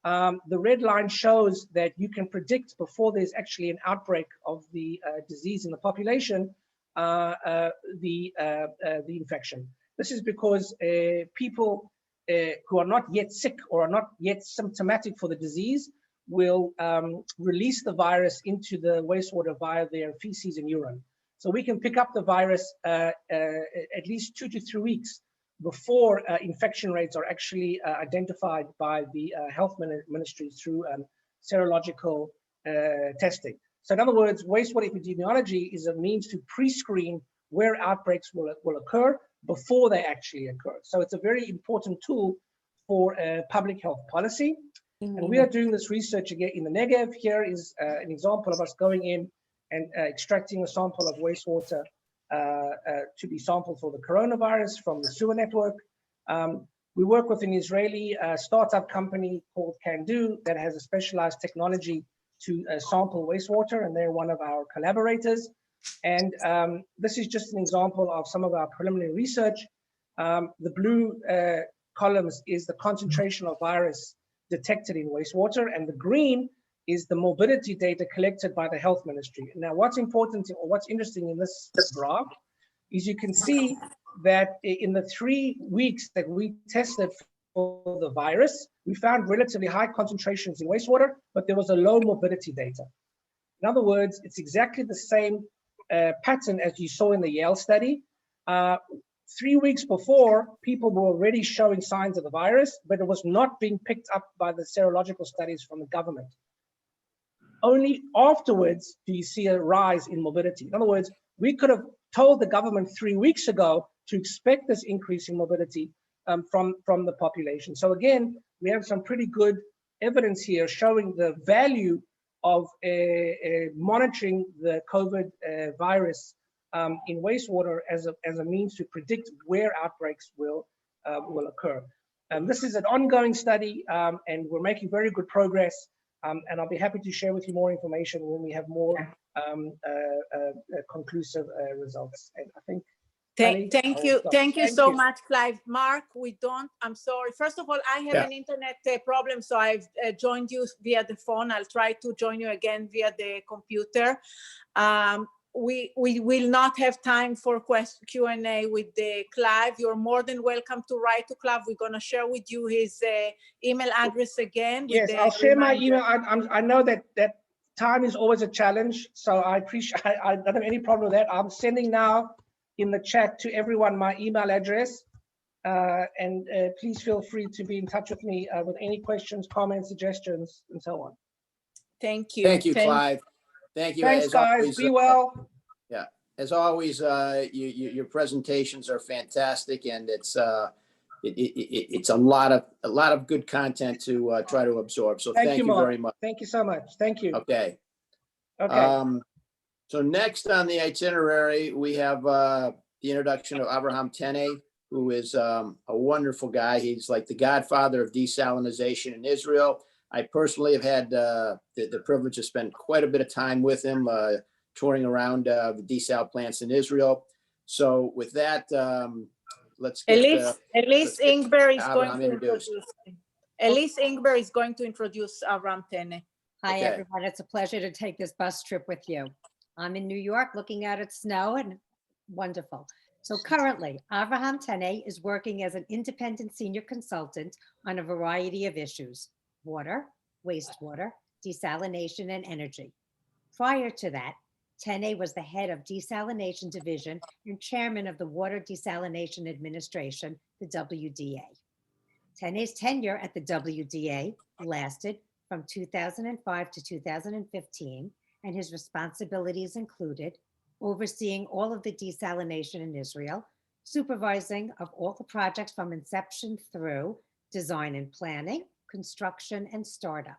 the red line shows that you can predict before there's actually an outbreak of the disease in the population, the infection. This is because people who are not yet sick or are not yet symptomatic for the disease will release the virus into the wastewater via their feces and urine. So we can pick up the virus at least 2 to 3 weeks before infection rates are actually identified by the health ministry through serological testing. So in other words, wastewater epidemiology is a means to pre-screen where outbreaks will occur before they actually occur. So it's a very important tool for public health policy. And we are doing this research again in the Negev. Here is an example of us going in and extracting a sample of wastewater to be sampled for the coronavirus from the sewer network. We work with an Israeli startup company called Candu that has a specialized technology to sample wastewater, and they're one of our collaborators. And this is just an example of some of our preliminary research. The blue columns is the concentration of virus detected in wastewater, and the green is the morbidity data collected by the health ministry. Now, what's important or what's interesting in this graph is you can see that in the 3 weeks that we tested for the virus, we found relatively high concentrations in wastewater, but there was a low morbidity data. In other words, it's exactly the same pattern as you saw in the Yale study. 3 weeks before, people were already showing signs of the virus, but it was not being picked up by the serological studies from the government. Only afterwards do you see a rise in morbidity. In other words, we could have told the government 3 weeks ago to expect this increase in morbidity from the population. So again, we have some pretty good evidence here showing the value of monitoring the COVID virus in wastewater as a means to predict where outbreaks will occur. This is an ongoing study, and we're making very good progress. And I'll be happy to share with you more information when we have more conclusive results. And I think. Thank you so much, Clive. Mark, I'm sorry. First of all, I have an internet problem, so I've joined you via the phone. I'll try to join you again via the computer. We will not have time for Q&A with Clive. You're more than welcome to write to Clive. We're going to share with you his email address again. Yes, I'll share my email. I know that time is always a challenge, so I appreciate. I don't have any problem with that. I'm sending now in the chat to everyone my email address, and please feel free to be in touch with me with any questions, comments, suggestions, and so on. Thank you. Thank you, Clive. Thank you. Thanks, guys. Always, be well. Yeah, as always, your presentations are fantastic, and it's a lot of good content to try to absorb. So thank you very much. Thank you so much. Thank you. Okay. Okay. So next on the itinerary, we have the introduction of Avraham Tenney, who is a wonderful guy. He's like the godfather of desalination in Israel. I personally have had the privilege to spend quite a bit of time with him, touring around the desal plants in Israel. So with that, let's get Elise Ingber is going to introduce Avraham Tenney. Hi, everyone. It's a pleasure to take this bus trip with you. I'm in New York looking out at snow, and wonderful. So currently, Avraham Tenney is working as an independent senior consultant on a variety of issues: water, wastewater, desalination, and energy. Prior to that, Tene was the head of Desalination Division and chairman of the Water Desalination Administration, the WDA. Tene's tenure at the WDA lasted from 2005 to 2015, and his responsibilities included overseeing all of the desalination in Israel, supervising of all the projects from inception through design and planning, construction, and startup,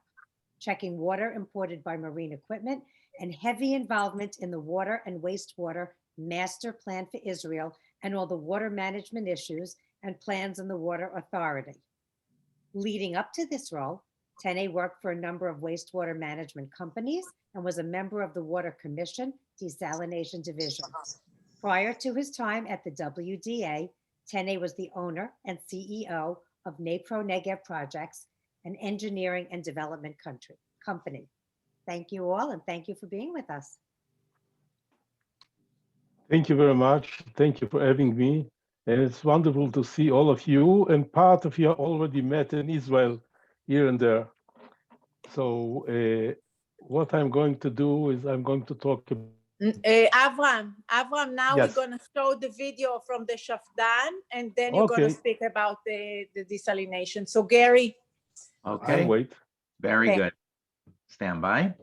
checking water imported by marine equipment, and heavy involvement in the water and wastewater master plan for Israel and all the water management issues and plans in the Water Authority. Leading up to this role, Tene worked for a number of wastewater management companies and was a member of the Water Commission Desalination Division. Prior to his time at the WDA, Tene was the owner and CEO of Napro Negev Projects an engineering and development company. Thank you all, and thank you for being with us. Thank you very much. Thank you for having me. And it's wonderful to see all of you, and part of you already met in Israel here and there. So what I'm going to do is I'm going to talk about Avram, now Yes. we're going to show the video from the Shafdan, and then you're going to Okay. speak about the desalination. So Gary. Okay, I'll wait. very Okay. good. Stand by.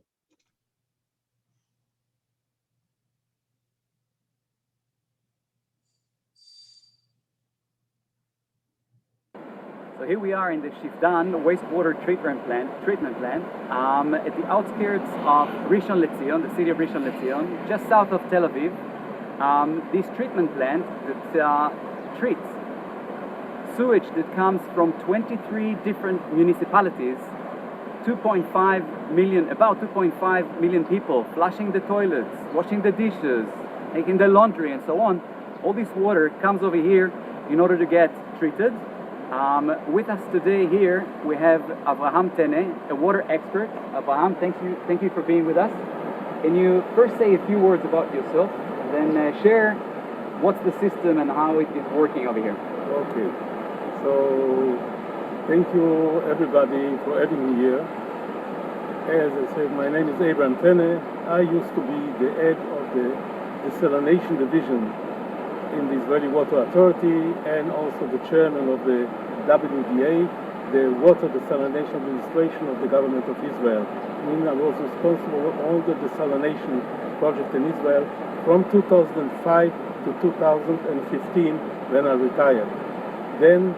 So here we are in the Shifdan Wastewater Treatment Plant, at the outskirts of Rishon LeZion, the city of Rishon LeZion, just south of Tel Aviv. This treatment plant that treats sewage that comes from 23 different municipalities, about 2.5 million people, flushing the toilets, washing the dishes, making the laundry, and so on. All this water comes over here in order to get treated. With us today here, we have Avraham Tene, a water expert. Avraham, thank you for being with us. Can you first say a few words about yourself, and then share what's the system and how it is working over here? Okay. So thank you everybody for having me here. As I said, my name is Avraham Tene. I used to be the head of the Desalination division in the Israeli Water Authority, and also the chairman of the WDA, the Water Desalination Administration of the government of Israel. I was responsible for all the desalination project in Israel from 2005 to 2015 when I retired. Then,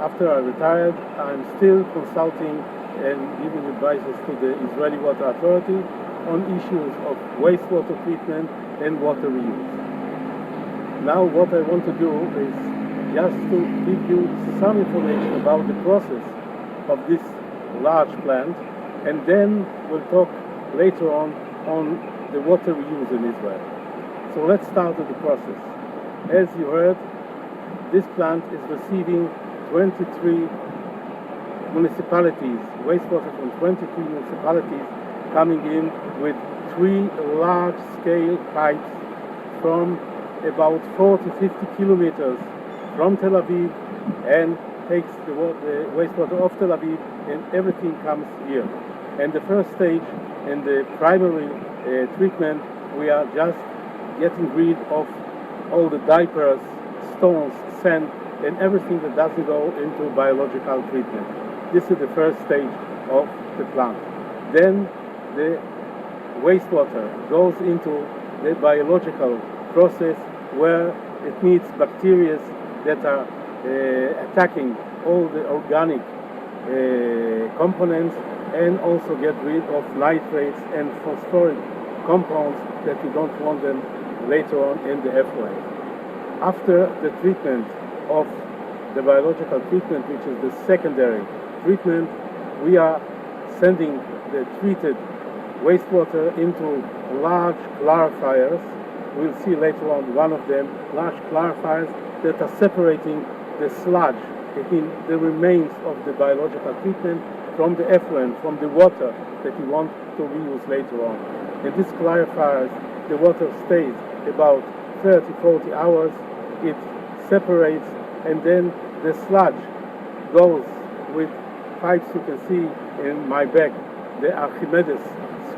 after I retired, I'm still consulting and giving advices to the Israeli Water Authority on issues of wastewater treatment and water reuse. Now what I want to do is just to give you some information about the process of this large plant, and then we'll talk later on the water reuse in Israel. So let's start with the process. As you heard, this plant is receiving 23 municipalities, wastewater from 23 municipalities coming in with 3 large-scale pipes from about 40-50 kilometers from Tel Aviv, and takes the wastewater of Tel Aviv, and everything comes here. And the first stage in the primary treatment, we are just getting rid of all the diapers, stones, sand, and everything that doesn't go into biological treatment. This is the first stage of the plant. Then the wastewater goes into the biological process, where it meets bacteria that are attacking all the organic components, and also get rid of nitrates and phosphoric compounds that you don't want them later on in the effluent. After the treatment of the biological treatment, which is the secondary treatment, we are sending the treated wastewater into large clarifiers. We'll see later on one of them, large clarifiers that are separating the sludge, the remains of the biological treatment, from the effluent, from the water that you want to reuse later on. In these clarifiers, the water stays about 30-40 hours. It separates, and then the sludge goes with pipes you can see in my back, the Archimedes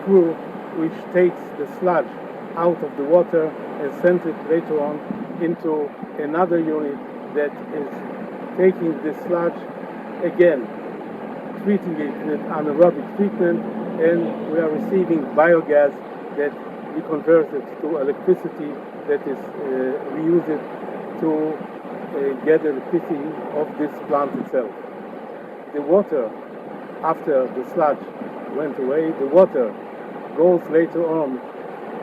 screw, which takes the sludge out of the water and sends it later on into another unit that is taking the sludge again, treating it with anaerobic treatment, and we are receiving biogas that we convert it to electricity that is we use it to get electricity of this plant itself. The water, after the sludge went away, the water goes later on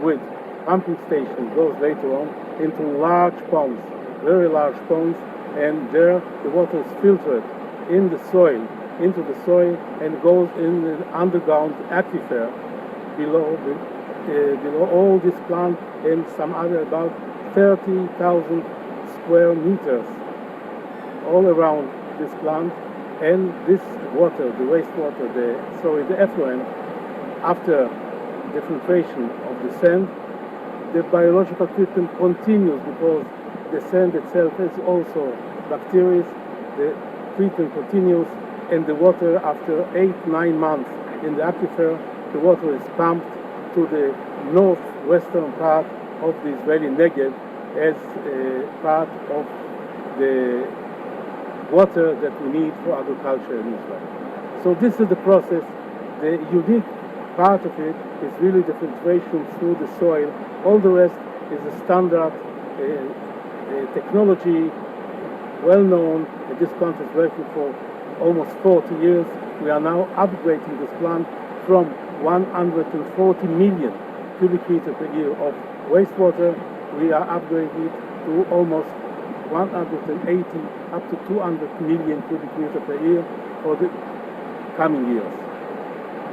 with pumping station, goes later on into large ponds, very large ponds, and there the water is filtered in the soil, into the soil, and goes in an underground aquifer below all this plant, and some other about 30,000 square meters all around this plant. And this water, the wastewater, the effluent, after the filtration of the sand, the biological treatment continues because the sand itself is also bacteria. The treatment continues, and the water, after 8-9 months in the aquifer, the water is pumped to the northwestern part of the Israeli Negev as part of the water that we need for agriculture in Israel. So this is the process. The unique part of it is really the filtration through the soil. All the rest is a standard technology, well known, and this plant is working for almost 40 years. We are now upgrading this plant from 140 million cubic meters per year of wastewater. We are upgrading it to almost 180 up to 200 million cubic meters per year for the coming years.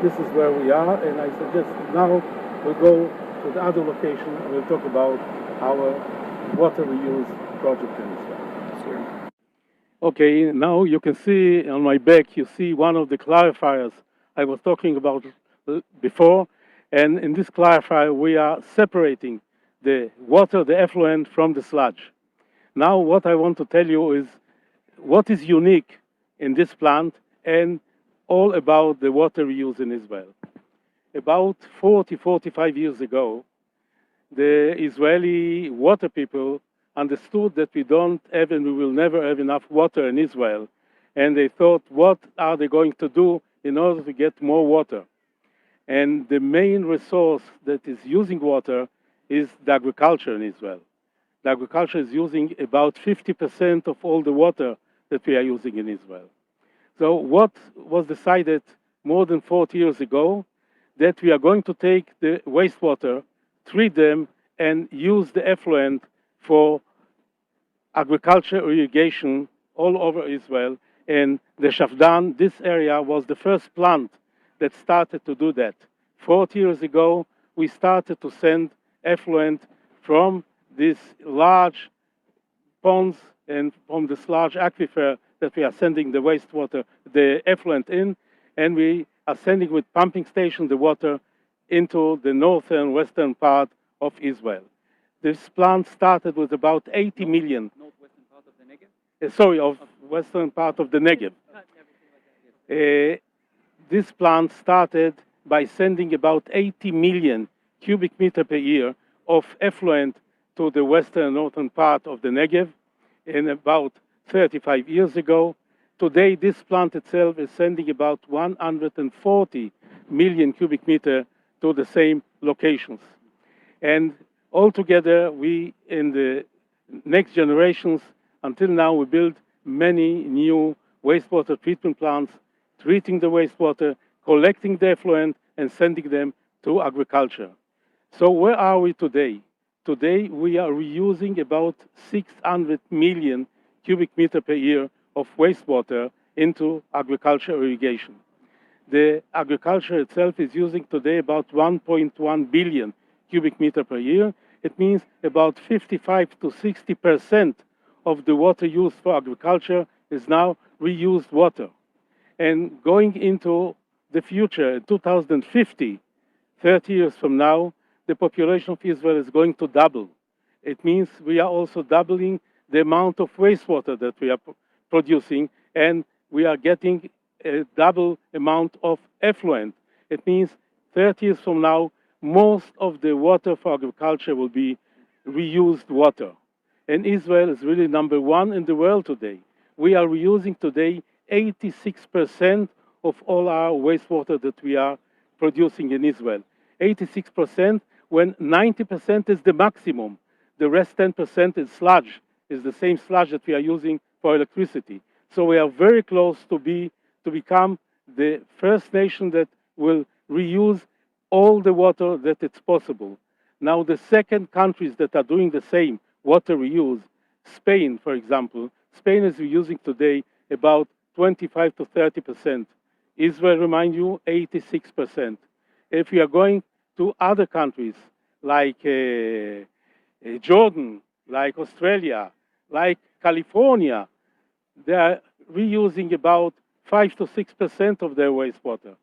This is where we are, and I suggest now we'll go to the other location and we'll talk about our water reuse project in Israel. Okay, now you can see on my back, you see one of the clarifiers I was talking about before, and in this clarifier we are separating the water, the effluent from the sludge. Now what I want to tell you is what is unique in this plant and all about the water reuse in Israel. About 45 years ago, the Israeli water people understood that we don't have and we will never have enough water in Israel. And they thought, what are they going to do in order to get more water? And the main resource that is using water is the agriculture in Israel. The agriculture is using about 50% of all the water that we are using in Israel. So what was decided more than 40 years ago, that we are going to take the wastewater, treat them, and use the effluent for agriculture irrigation all over Israel. And the Shafdan, this area, was the first plant that started to do that. 40 years ago, we started to send effluent from these large ponds and from this large aquifer that we are sending the wastewater, the effluent in, and we are sending with pumping station the water into the northern western part of Israel. This plant started with about 80 million. Northwestern part of the Negev? Of western part of the Negev. This plant started by sending about 80 million cubic meter per year of effluent to the western and northern part of the Negev in about 35 years ago. Today, this plant itself is sending about 140 million cubic meter to the same locations. And altogether, we, in the next generations, until now, we built many new wastewater treatment plants, treating the wastewater, collecting the effluent, and sending them to agriculture. So where are we today? Today, we are reusing about 600 million cubic meter per year of wastewater into agriculture irrigation. The agriculture itself is using today about 1.1 billion cubic meter per year. It means about 55 to 60% of the water used for agriculture is now reused water. And going into the future, 2050, 30 years from now, the population of Israel is going to double. It means we are also doubling the amount of wastewater that we are producing, and we are getting a double amount of effluent. It means 30 years from now, most of the water for agriculture will be reused water. And Israel is really number one in the world today. We are reusing today 86% of all our wastewater that we are producing in Israel. 86% when 90% is the maximum. The rest 10% is sludge, is the same sludge that we are using for electricity. So we are very close to become the first nation that will reuse all the water that it's possible. Now the second countries that are doing the same water reuse, Spain, for example, Spain is reusing today about 25 to 30%. Israel, remind you, 86%. If we are going to other countries like Jordan, like Australia, like California, they are reusing about 5 to 6% of their wastewater.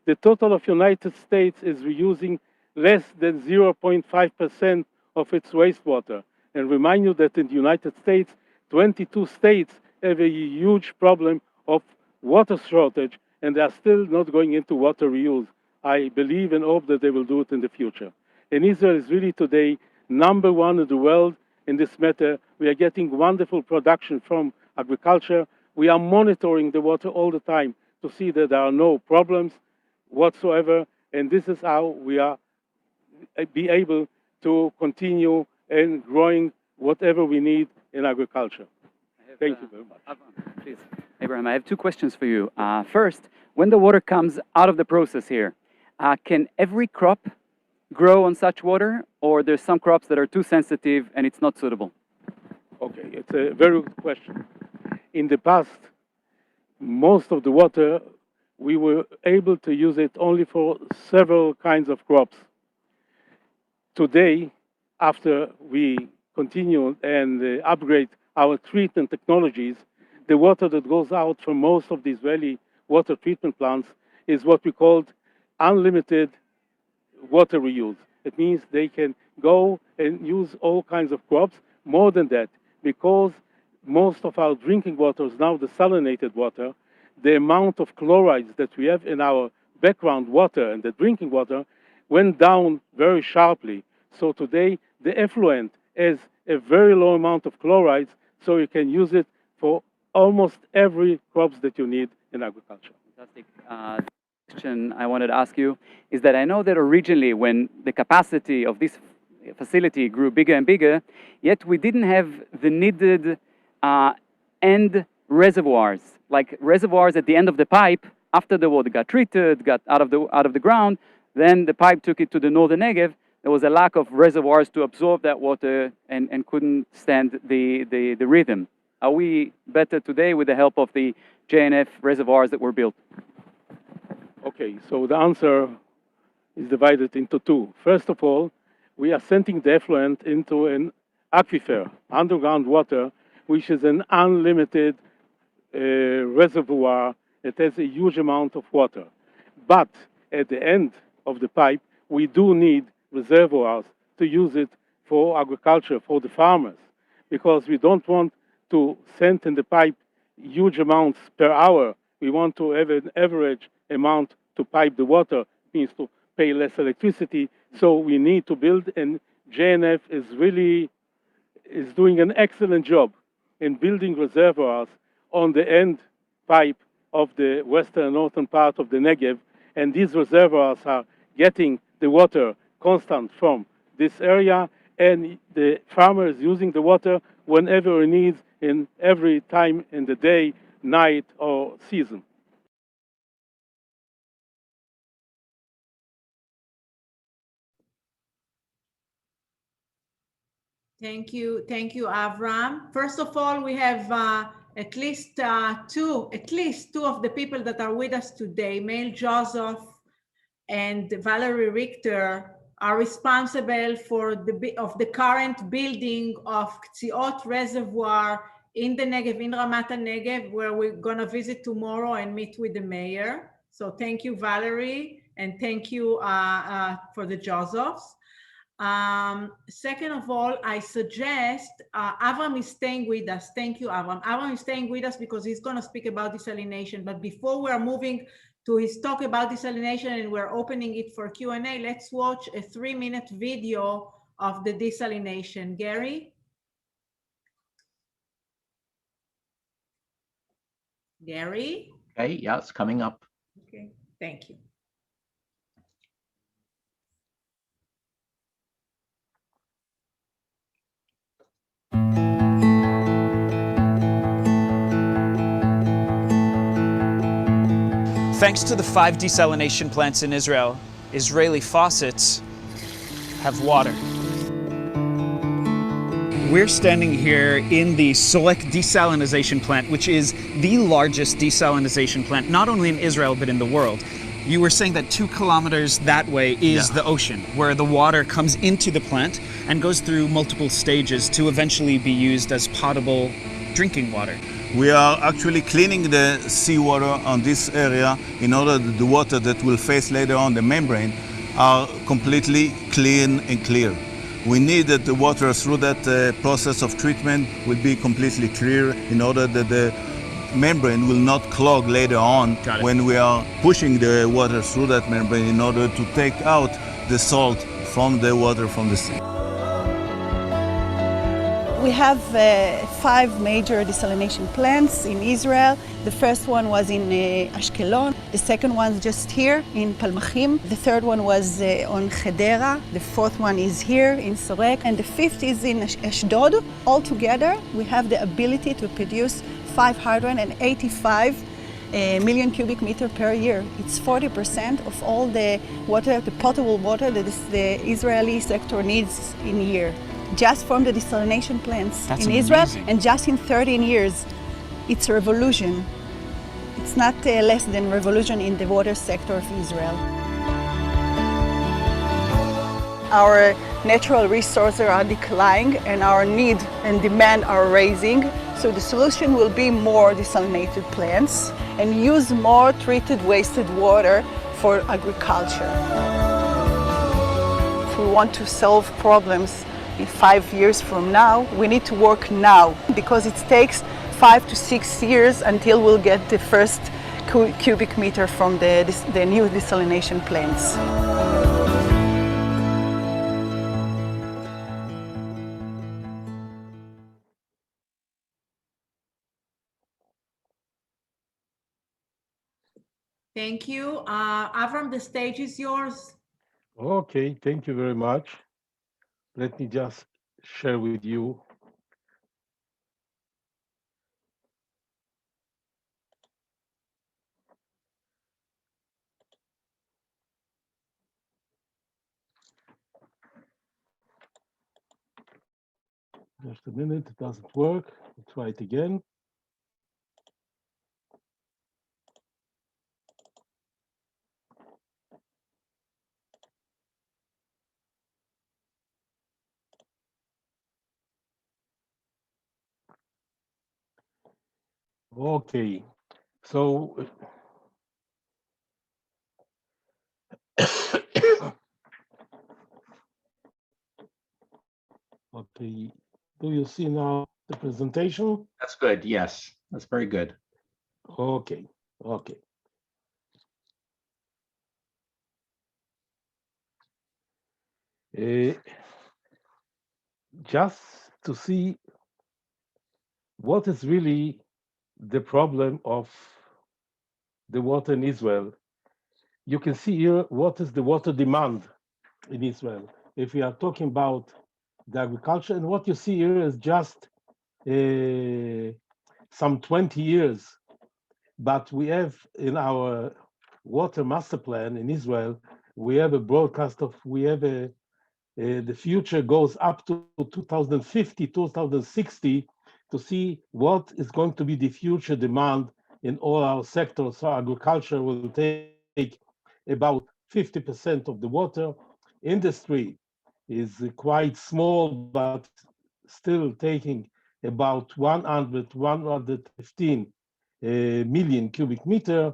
The total of United States is reusing less than 0.5% of its wastewater. And remind you that in the United States, 22 states have a huge problem of water shortage, and they are still not going into water reuse. I believe and hope that they will do it in the future. And Israel is really today #1 in the world in this matter. We are getting wonderful production from agriculture. We are monitoring the water all the time to see that there are no problems whatsoever. And this is how we are be able to continue and growing whatever we need in agriculture. Thank you very much. Please, Abraham, I have two questions for you. First, when the water comes out of the process here, can every crop grow on such water, or there's some crops that are too sensitive and it's not suitable? Okay, it's a very good question. In the past, most of the water, we were able to use it only for several kinds of crops. Today, after we continue and upgrade our treatment technologies, the water that goes out from most of the Israeli water treatment plants is what we called unlimited water reuse. It means they can go and use all kinds of crops. More than that, because most of our drinking water is now desalinated water, the amount of chlorides that we have in our background water and the drinking water went down very sharply. So today, the effluent has a very low amount of chlorides, so you can use it for almost every crops that you need in agriculture. Fantastic. Question I wanted to ask you is that I know that originally when the capacity of this facility grew bigger and bigger, yet we didn't have the needed end reservoirs, like reservoirs at the end of the pipe. After the water got treated, got out of the ground, then the pipe took it to the northern Negev. There was a lack of reservoirs to absorb that water and couldn't stand the rhythm. Are we better today with the help of the JNF reservoirs that were built? Okay, so the answer is divided into two. First of all, we are sending the effluent into an aquifer, underground water, which is an unlimited reservoir. It has a huge amount of water. But at the end of the pipe, we do need reservoirs to use it for agriculture, for the farmers, because we don't want to send in the pipe huge amounts per hour. We want to have an average amount to pipe the water, means to pay less electricity. So we need to build, and JNF is doing an excellent job in building reservoirs on the end pipe of the western and northern part of the Negev. And these reservoirs are getting the water constant from this area, and the farmer is using the water whenever he needs, in every time in the day, night, or season. Thank you, Avram. First of all, we have at least two of the people that are with us today, Mail Joseph and Valerie Richter, are responsible for the current building of Ktziot Reservoir in the Negev, in Ramat Negev, where we're going to visit tomorrow and meet with the mayor. So thank you, Valerie, and thank you for the Josephs. Second of all, I suggest Avram is staying with us. Thank you, Avram. Avram is staying with us because he's going to speak about desalination. But before we're moving to his talk about desalination and we're opening it for Q&A, let's watch a 3-minute video of the desalination. Gary? Gary? Okay, yeah, it's coming up. Okay, thank you. Thanks to the 5 desalination plants in Israel, Israeli faucets have water. We're standing here in the Solek desalination plant, which is the largest desalination plant, not only in Israel, but in the world. You were saying that 2 kilometers that way is the ocean, where the water comes into the plant and goes through multiple stages to eventually be used as potable drinking water. We are actually cleaning the seawater on this area in order that the water that will face later on the membrane are completely clean and clear. We need that the water through that process of treatment will be completely clear in order that the membrane will not clog later on when we are pushing the water through that membrane in order to take out the salt from the water from the sea. We have 5 major desalination plants in Israel. The first one was in Ashkelon. The second one just here in Palmachine. The third one was on Hedera. The fourth one is here in Sorek. And the fifth is in Ashdod. Altogether, we have the ability to produce 585 million cubic meter per year. It's 40% of all the water, the potable water that the Israeli sector needs in a year. Just from the desalination plants in Israel, and just in 13 years. It's a revolution. It's not less than revolution in the water sector of Israel. Our natural resources are declining and our need and demand are rising. So the solution will be more desalinated plants and use more treated wasted water for agriculture. If we want to solve problems in 5 years from now, we need to work now because it takes 5 to 6 years until we'll get the first cubic meter from the new desalination plants. Thank you. Avram, the stage is yours. Okay, thank you very much. Let me just share with you. Just a minute, it doesn't work. Let's try it again. Okay, so okay, do you see now the presentation? That's good. Yes, that's very good. Okay, okay. Just to see what is really the problem of the water in Israel. You can see here what is the water demand in Israel. If we are talking about the agriculture, and what you see here is just some 20 years. But we have in our water master plan in Israel, we have a broadcast of, the future goes up to 2050, 2060 to see what is going to be the future demand in all our sectors. So agriculture will take about 50% of the water. Industry is quite small, but still taking about 115 million cubic meter.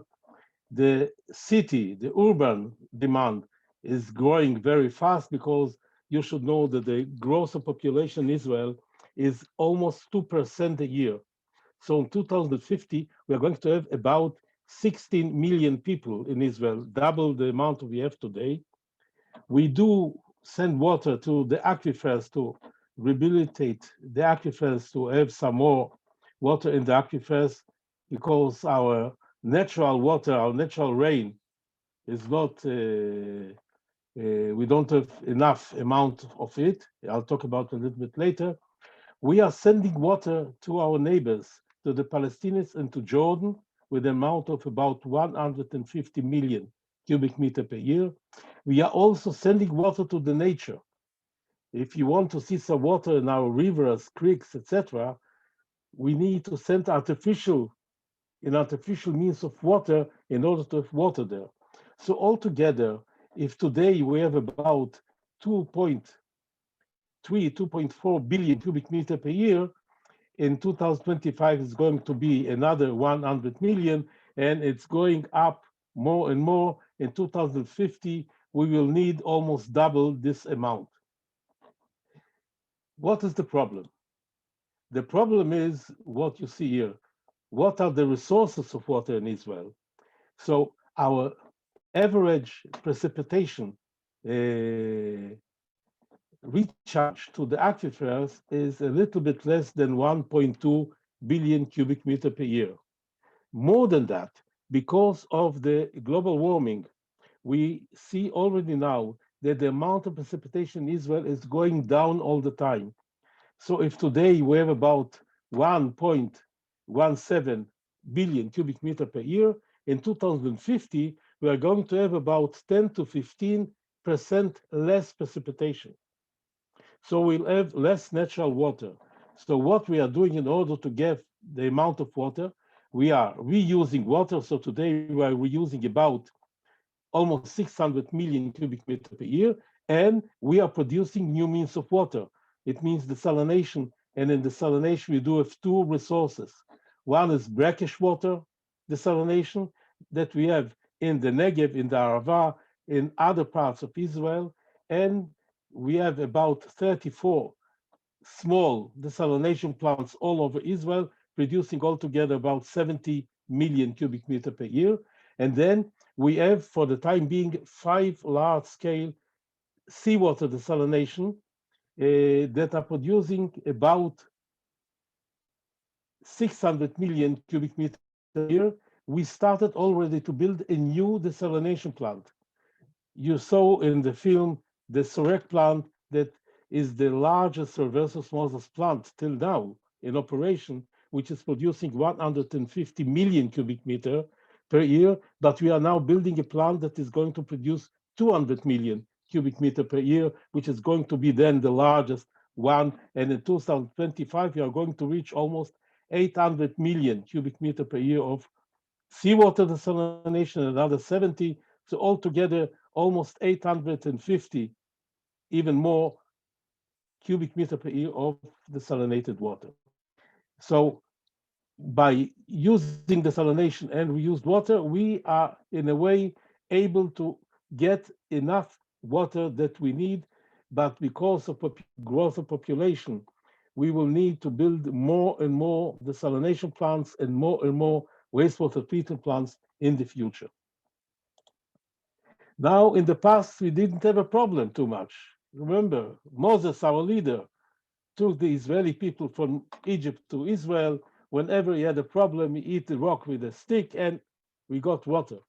The city, the urban demand is growing very fast because you should know that the growth of population in Israel is almost 2% a year. So in 2050, we are going to have about 16 million people in Israel, double the amount we have today. We do send water to the aquifers to rehabilitate the aquifers to have some more water in the aquifers because our natural water, our natural rain is not, we don't have enough amount of it. I'll talk about it a little bit later. We are sending water to our neighbors, to the Palestinians and to Jordan with an amount of about 150 million cubic meter per year. We are also sending water to the nature. If you want to see some water in our rivers, creeks, etc., we need to send artificial means of water in order to have water there. So altogether, if today we have about 2.4 billion cubic meter per year, In 2025, it's going to be another 100 million, and it's going up more and more. In 2050, we will need almost double this amount. What is the problem? The problem is what you see here. What are the resources of water in Israel? So our average precipitation recharge to the aquifers is a little bit less than 1.2 billion cubic meter per year. More than that, because of the global warming, we see already now that the amount of precipitation in Israel is going down all the time. So if today we have about 1.17 billion cubic meter per year, in 2050, we are going to have about 10 to 15% less precipitation. So we'll have less natural water. So what we are doing in order to get the amount of water, we are reusing water. So today we are reusing about almost 600 million cubic meters per year, and we are producing new means of water. It means desalination, and in desalination we do have two resources. One is brackish water desalination that we have in the Negev, in the Aravai, in other parts of Israel, and we have about 34 small desalination plants all over Israel, producing altogether about 70 million cubic meter per year. And then we have, for the time being, 5 large-scale seawater desalination that are producing about 600 million cubic meters per year. We started already to build a new desalination plant. You saw in the film the Azraq plant that is the largest reverse osmosis plant till now in operation, which is producing 150 million cubic meter per year. But we are now building a plant that is going to produce 200 million cubic meter per year, which is going to be then the largest one. And in 2025, we are going to reach almost 800 million cubic meter per year of seawater desalination, another 70. So altogether, almost 850, even more cubic meter per year of desalinated water. So by using desalination and reused water, we are in a way able to get enough water that we need, but because of growth of population, we will need to build more and more desalination plants and more wastewater treatment plants in the future. Now, in the past, we didn't have a problem too much. Remember, Moses, our leader, took the Israeli people from Egypt to Israel. Whenever he had a problem, he hit the rock with a stick and we got water.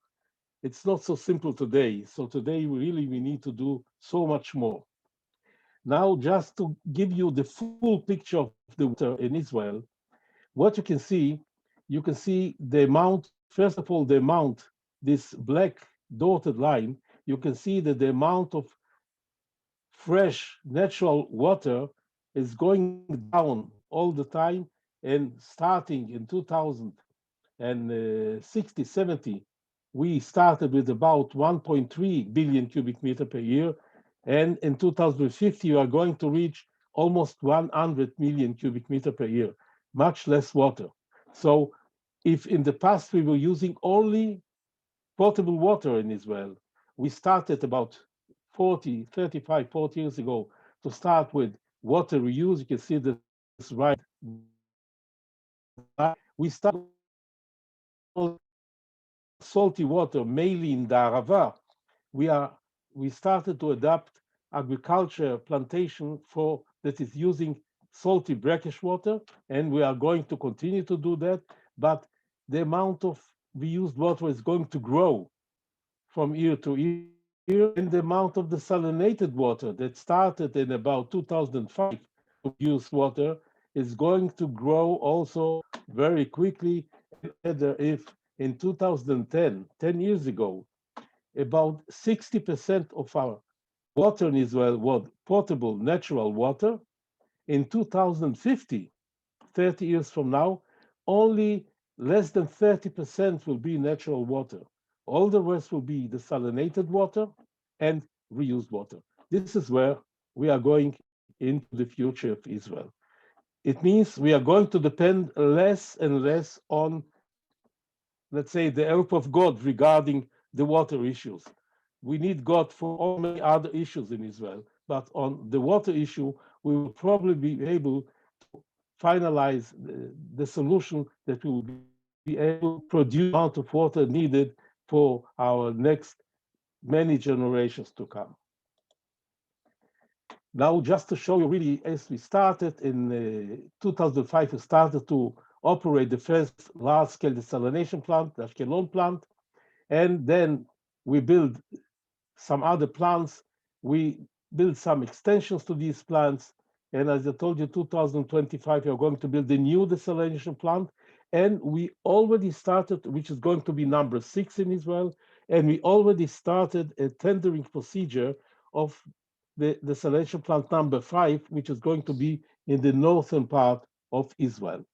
It's not so simple today. So today, we need to do so much more. Now, just to give you the full picture of the water in Israel, what you can see the amount, first of all, the amount, this black dotted line, you can see that the amount of fresh natural water is going down all the time, and starting in 2060, 70, we started with about 1.3 billion cubic meter per year, and in 2050, we are going to reach almost 100 million cubic meter per year, much less water. So if in the past we were using only potable water in Israel, we started about 40 years ago to start with water reuse. You can see this right. We started salty water, mainly in the Aravai. We started to adopt agriculture plantation that is using salty brackish water, and we are going to continue to do that. But the amount of reused water is going to grow from year to year, and the amount of desalinated water that started in about 2005 to use water is going to grow also very quickly. If in 2010, 10 years ago, about 60% of our water in Israel was potable natural water, in 2050, 30 years from now, only less than 30% will be natural water. All the rest will be desalinated water and reused water. This is where we are going into the future of Israel. It means we are going to depend less and less on, let's say, the help of God regarding the water issues. We need God for all many other issues in Israel, but on the water issue, we will probably be able to finalize the solution that we will be able to produce the amount of water needed for our next many generations to come. Now, just to show you really, as we started in 2005, we started to operate the first large-scale desalination plant, the Ashkelon plant, and then we built some other plants. We built some extensions to these plants, and as I told you, 2025, we are going to build a new desalination plant, and we already started, which is going to be number 6 in Israel, and we already started a tendering procedure of the desalination plant number 5, which is going to be in the northern part of Israel.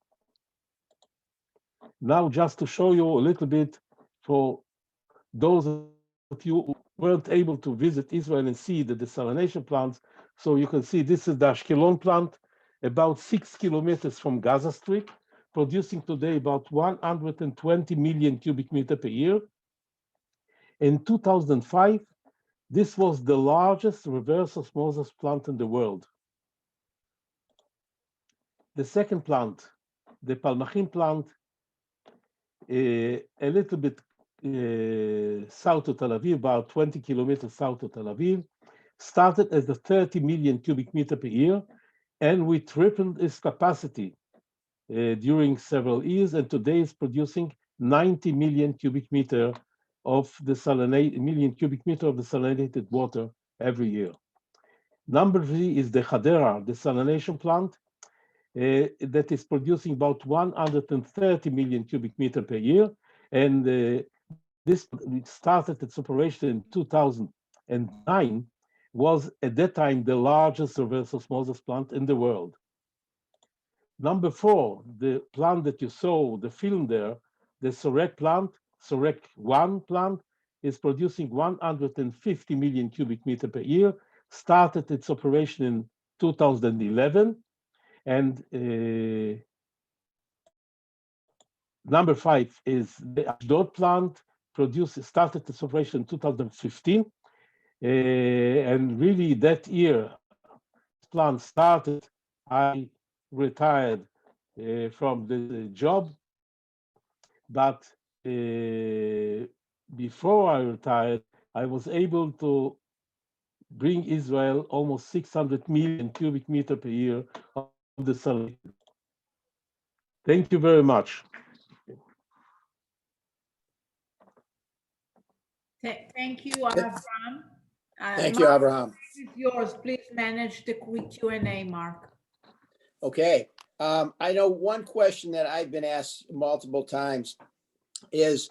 Now, just to show you a little bit for those of you who weren't able to visit Israel and see the desalination plants, so you can see this is the Ashkelon plant, about 6 kilometers from Gaza Strip, producing today about 120 million cubic meter per year. In 2005, this was the largest reverse osmosis plant in the world. The second plant, the Palmachine plant, a little bit south of Tel Aviv, about 20 kilometers south of Tel Aviv, started as a 30 million cubic meter per year, and we tripled its capacity during several years, and today is producing 90 million cubic meter of desalinated water every year. Number 3 is the Hadera desalination plant that is producing about 130 million cubic meter per year, and this started its operation in 2009, was at that time the largest reverse osmosis plant in the world. Number 4, the plant that you saw, the film there, the Azraq plant, Azraq 1 plant, is producing 150 million cubic meter per year, started its operation in 2011, and number 5 is the Ashdod plant, started its operation in 2015, and really that year, plant started, I retired from the job, but before I retired, I was able to bring Israel almost 600 million cubic meter per year of desalination. Thank you very much. Thank you, Abraham. Thank you, Abraham. This is yours. Please manage the quick Q&A, Mark. Okay. I know one question that I've been asked multiple times is,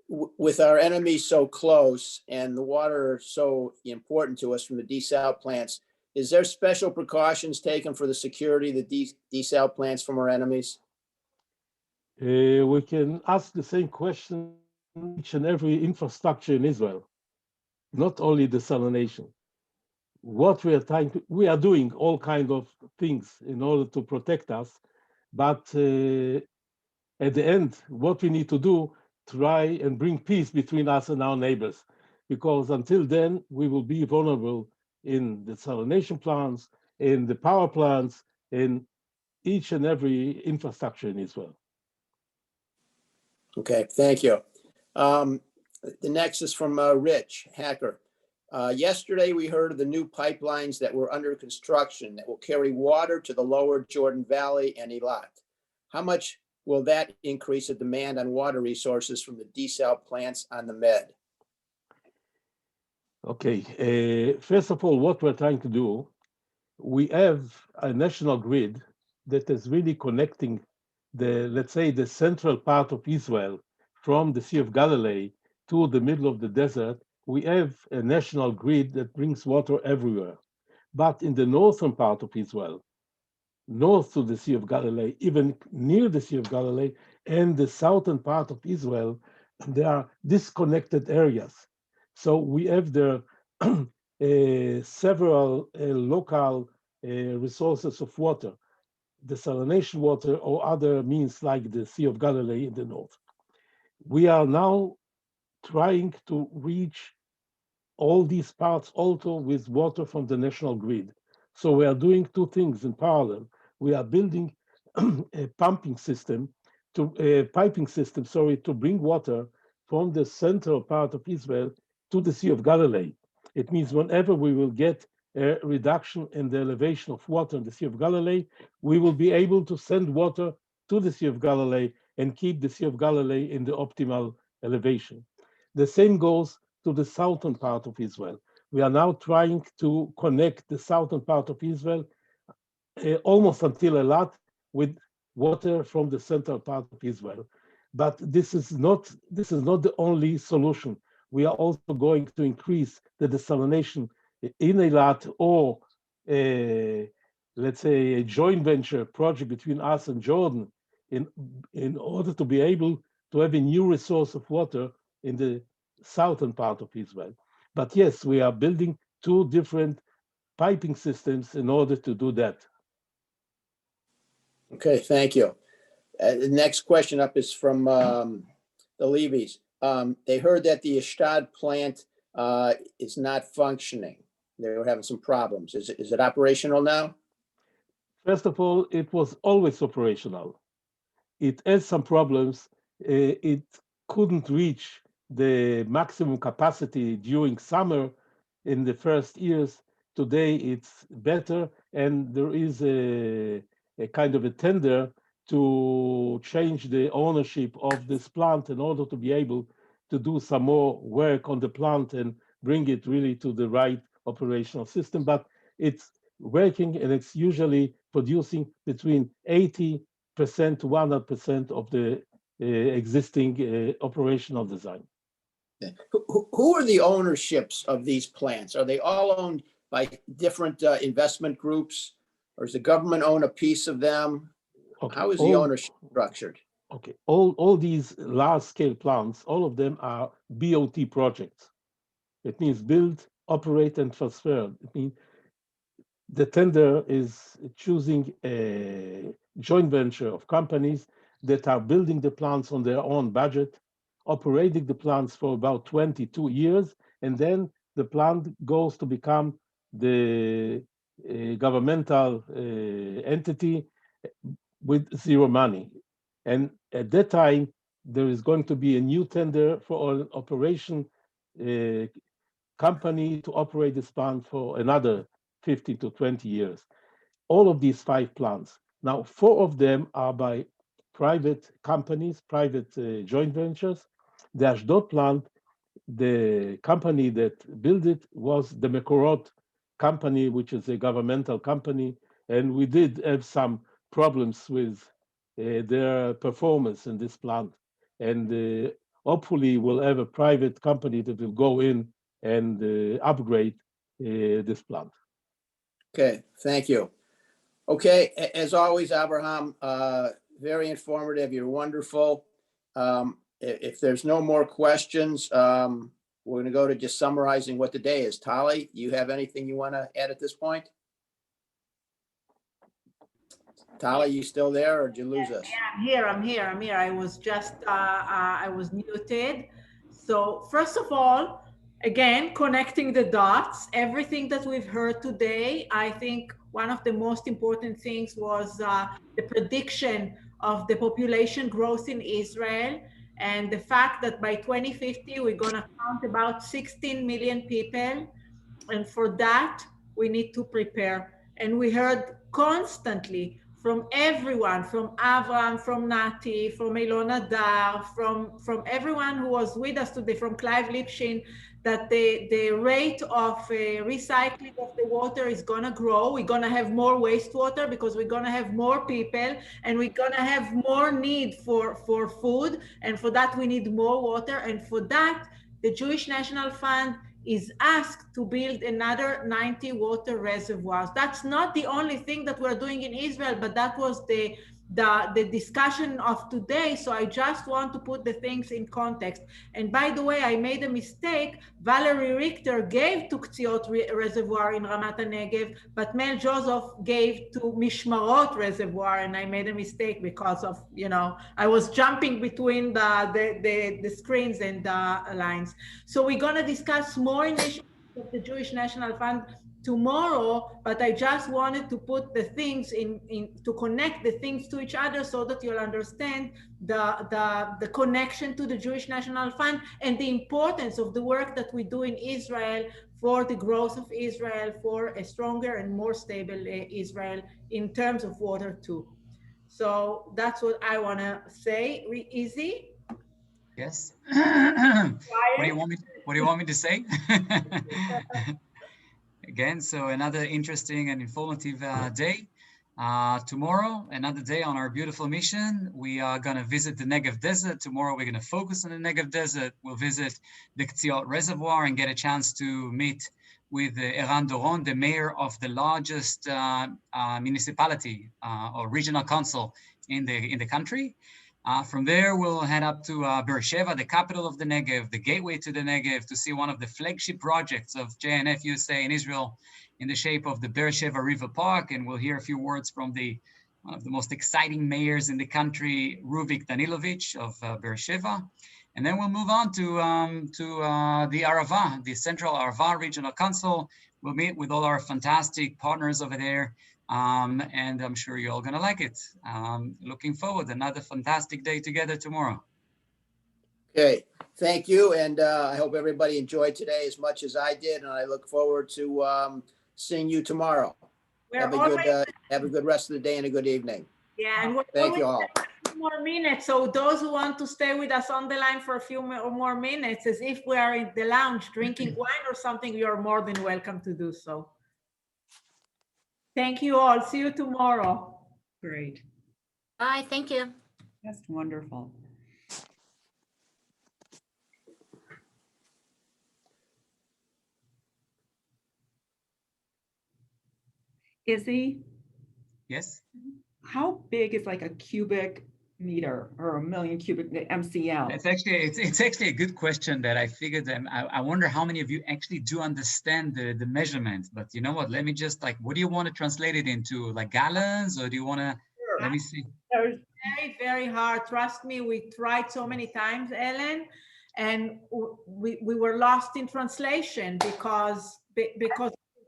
with our enemies so close and the water so important to us from the desal plants, is there special precautions taken for the security of the desal plants from our enemies? We can ask the same question each and every infrastructure in Israel, not only desalination. What we are doing all kinds of things in order to protect us, but at the end, what we need to do, try and bring peace between us and our neighbors, because until then, we will be vulnerable in the desalination plants, in the power plants, in each and every infrastructure in Israel. Okay, thank you. The next is from Rich Hacker. Yesterday, we heard of the new pipelines that were under construction that will carry water to the lower Jordan Valley and Eilat. How much will that increase the demand on water resources from the desal plants on the Med? Okay, first of all, what we're trying to do, we have a national grid that is really connecting the, let's say, the central part of Israel from the Sea of Galilee to the middle of the desert. We have a national grid that brings water everywhere. But in the northern part of Israel, north to the Sea of Galilee, even near the Sea of Galilee, and the southern part of Israel, there are disconnected areas. So we have there several local resources of water. desalination water or other means like the Sea of Galilee in the north. We are now trying to reach all these parts also with water from the national grid. So we are doing two things in parallel. We are building a piping system to bring water from the central part of Israel to the Sea of Galilee. It means whenever we will get a reduction in the elevation of water in the Sea of Galilee, we will be able to send water to the Sea of Galilee and keep the Sea of Galilee in the optimal elevation. The same goes to the southern part of Israel. We are now trying to connect the southern part of Israel almost until Eilat with water from the central part of Israel. But this is not the only solution. We are also going to increase the desalination in Eilat, or let's say a joint venture project between us and Jordan in order to be able to have a new resource of water in the southern part of Israel. But yes, we are building two different piping systems in order to do that. Okay, thank you. The next question up is from the Levies. They heard that the Ashdod plant is not functioning. They were having some problems. Is it operational now? First of all, it was always operational. It has some problems. It couldn't reach the maximum capacity during summer in the first years. Today it's better, and there is a kind of a tender to change the ownership of this plant in order to be able to do some more work on the plant and bring it really to the right operational system. But it's working, and it's usually producing between 80% to 100% of the existing operational design. Who are the ownerships of these plants? Are they all owned by different investment groups, or does the government own a piece of them? Okay. How is the ownership structured? Okay, all these large-scale plants, all of them are BOT projects. It means build, operate, and transfer. It means the tender is choosing a joint venture of companies that are building the plants on their own budget, operating the plants for about 22 years, and then the plant goes to become the governmental entity with zero money. And at that time, there is going to be a new tender for an operation company to operate this plant for another 15 to 20 years. All of these 5 plants. Now, 4 of them are by private companies, private joint ventures. The Ashdod plant, the company that built it was the Mekorot company, which is a governmental company. And we did have some problems with their performance in this plant. And hopefully we'll have a private company that will go in and upgrade this plant. Okay, thank you. Okay, as always, Abraham, very informative. You're wonderful. If there's no more questions, we're going to go to just summarizing what the day is. Tali, you have anything you want to add at this point? Tali, you still there, or did you lose us? Yeah, I'm here. I was just, I was muted. So first of all, again, connecting the dots, everything that we've heard today, I think one of the most important things was the prediction of the population growth in Israel, and the fact that by 2050, we're going to count about 16 million people. And for that, we need to prepare. And we heard constantly from everyone, from Avram, from Nati, from Ilona Dar, from everyone who was with us today, from Clive Lipshin, that the rate of recycling of the water is going to grow. We're going to have more wastewater because we're going to have more people, and we're going to have more need for food. And for that, we need more water. And for that, the Jewish National Fund is asked to build another 90 water reservoirs. That's not the only thing that we're doing in Israel, but that was the the discussion of today, so I just want to put the things in context. And by the way, I made a mistake. Valerie Richter gave to Ktziot Reservoir in Ramat HaNegev, but Mel Joseph gave to Mishmarot Reservoir, and I made a mistake because of, you know, I was jumping between the screens and the lines. So we're gonna discuss more initiatives of the Jewish National Fund tomorrow, but I just wanted to put the things to connect the things to each other so that you'll understand the connection to the Jewish National Fund and the importance of the work that we do in Israel for the growth of Israel, for a stronger and more stable Israel in terms of water too. So that's what I want to say. Easy? Yes. What do you want me to say? Again, so another interesting and informative day. Tomorrow, another day on our beautiful mission. We are going to visit the Negev Desert. Tomorrow, we're going to focus on the Negev Desert. We'll visit the Ktziot Reservoir and get a chance to meet with Eran Doron, the mayor of the largest municipality or regional council in the country. From there, we'll head up to Beersheba, the capital of the Negev, the gateway to the Negev, to see one of the flagship projects of JNF USA in Israel in the shape of the Beersheba River Park. And we'll hear a few words from one of the most exciting mayors in the country, Ruvik Danilovich of Beersheba. And then we'll move on to the Arava, the Central Arava Regional Council. We'll meet with all our fantastic partners over there. And I'm sure you're all gonna like it. Looking forward, another fantastic day together tomorrow. Okay, thank you. And I hope everybody enjoyed today as much as I did. And I look forward to seeing you tomorrow. Have a good rest of the day and a good evening. Yeah, and thank you all. A few more minutes. So those who want to stay with us on the line for a few more minutes, as if we are in the lounge drinking wine or something, you're more than welcome to do so. Thank you all. See you tomorrow. Great. Bye. Thank you. That's wonderful. Izzy? Yes? How big is like a cubic meter or a million cubic MCL? It's actually a good question that I figured. I wonder how many of you actually do understand the measurement. But you know what? Let me just what do you want to translate it into? Like gallons, or do you want to? Sure. Let me see. Very, very hard. Trust me, we tried so many times, Ellen, and we were lost in translation because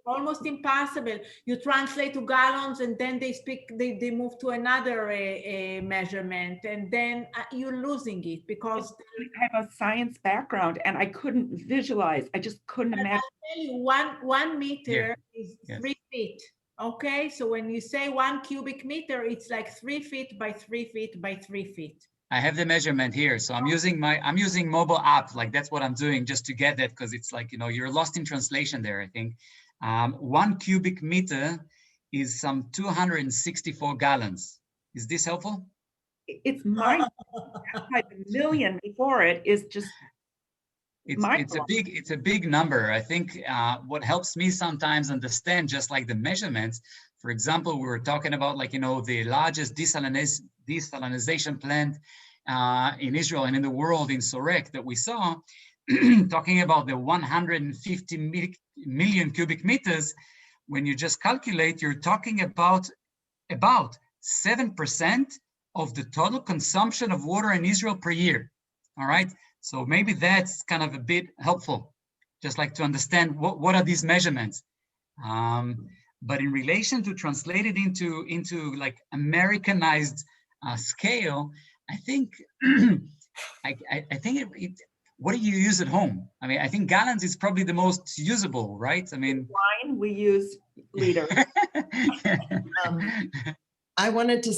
almost impossible. You translate to gallons and then they move to another measurement, and then you're losing it because I have a science background and I couldn't visualize. I just couldn't imagine. I'll tell you, one meter is 3 feet. Okay, so when you say 1 cubic meter, it's like 3 feet by 3 feet by 3 feet. I have the measurement here, so I'm using mobile app. Like that's what I'm doing just to get that, because it's like, you're lost in translation there, I think. 1 cubic meter is some 264 gallons. Is this helpful? It's mine. A million before it is just. It's a big number. I think what helps me sometimes understand just like the measurements. For example, we were talking about the largest desalination plant in Israel and in the world in Sorek that we saw. Talking about the 150 million cubic meters, when you just calculate, you're talking about 7% of the total consumption of water in Israel per year. All right, so maybe that's kind of a bit helpful, just like to understand what are these measurements. But in relation to translate it into like Americanized scale, I think I think it what do you use at home? I mean, I think gallons is probably the most usable, right? I mean, wine, we use liters. I wanted to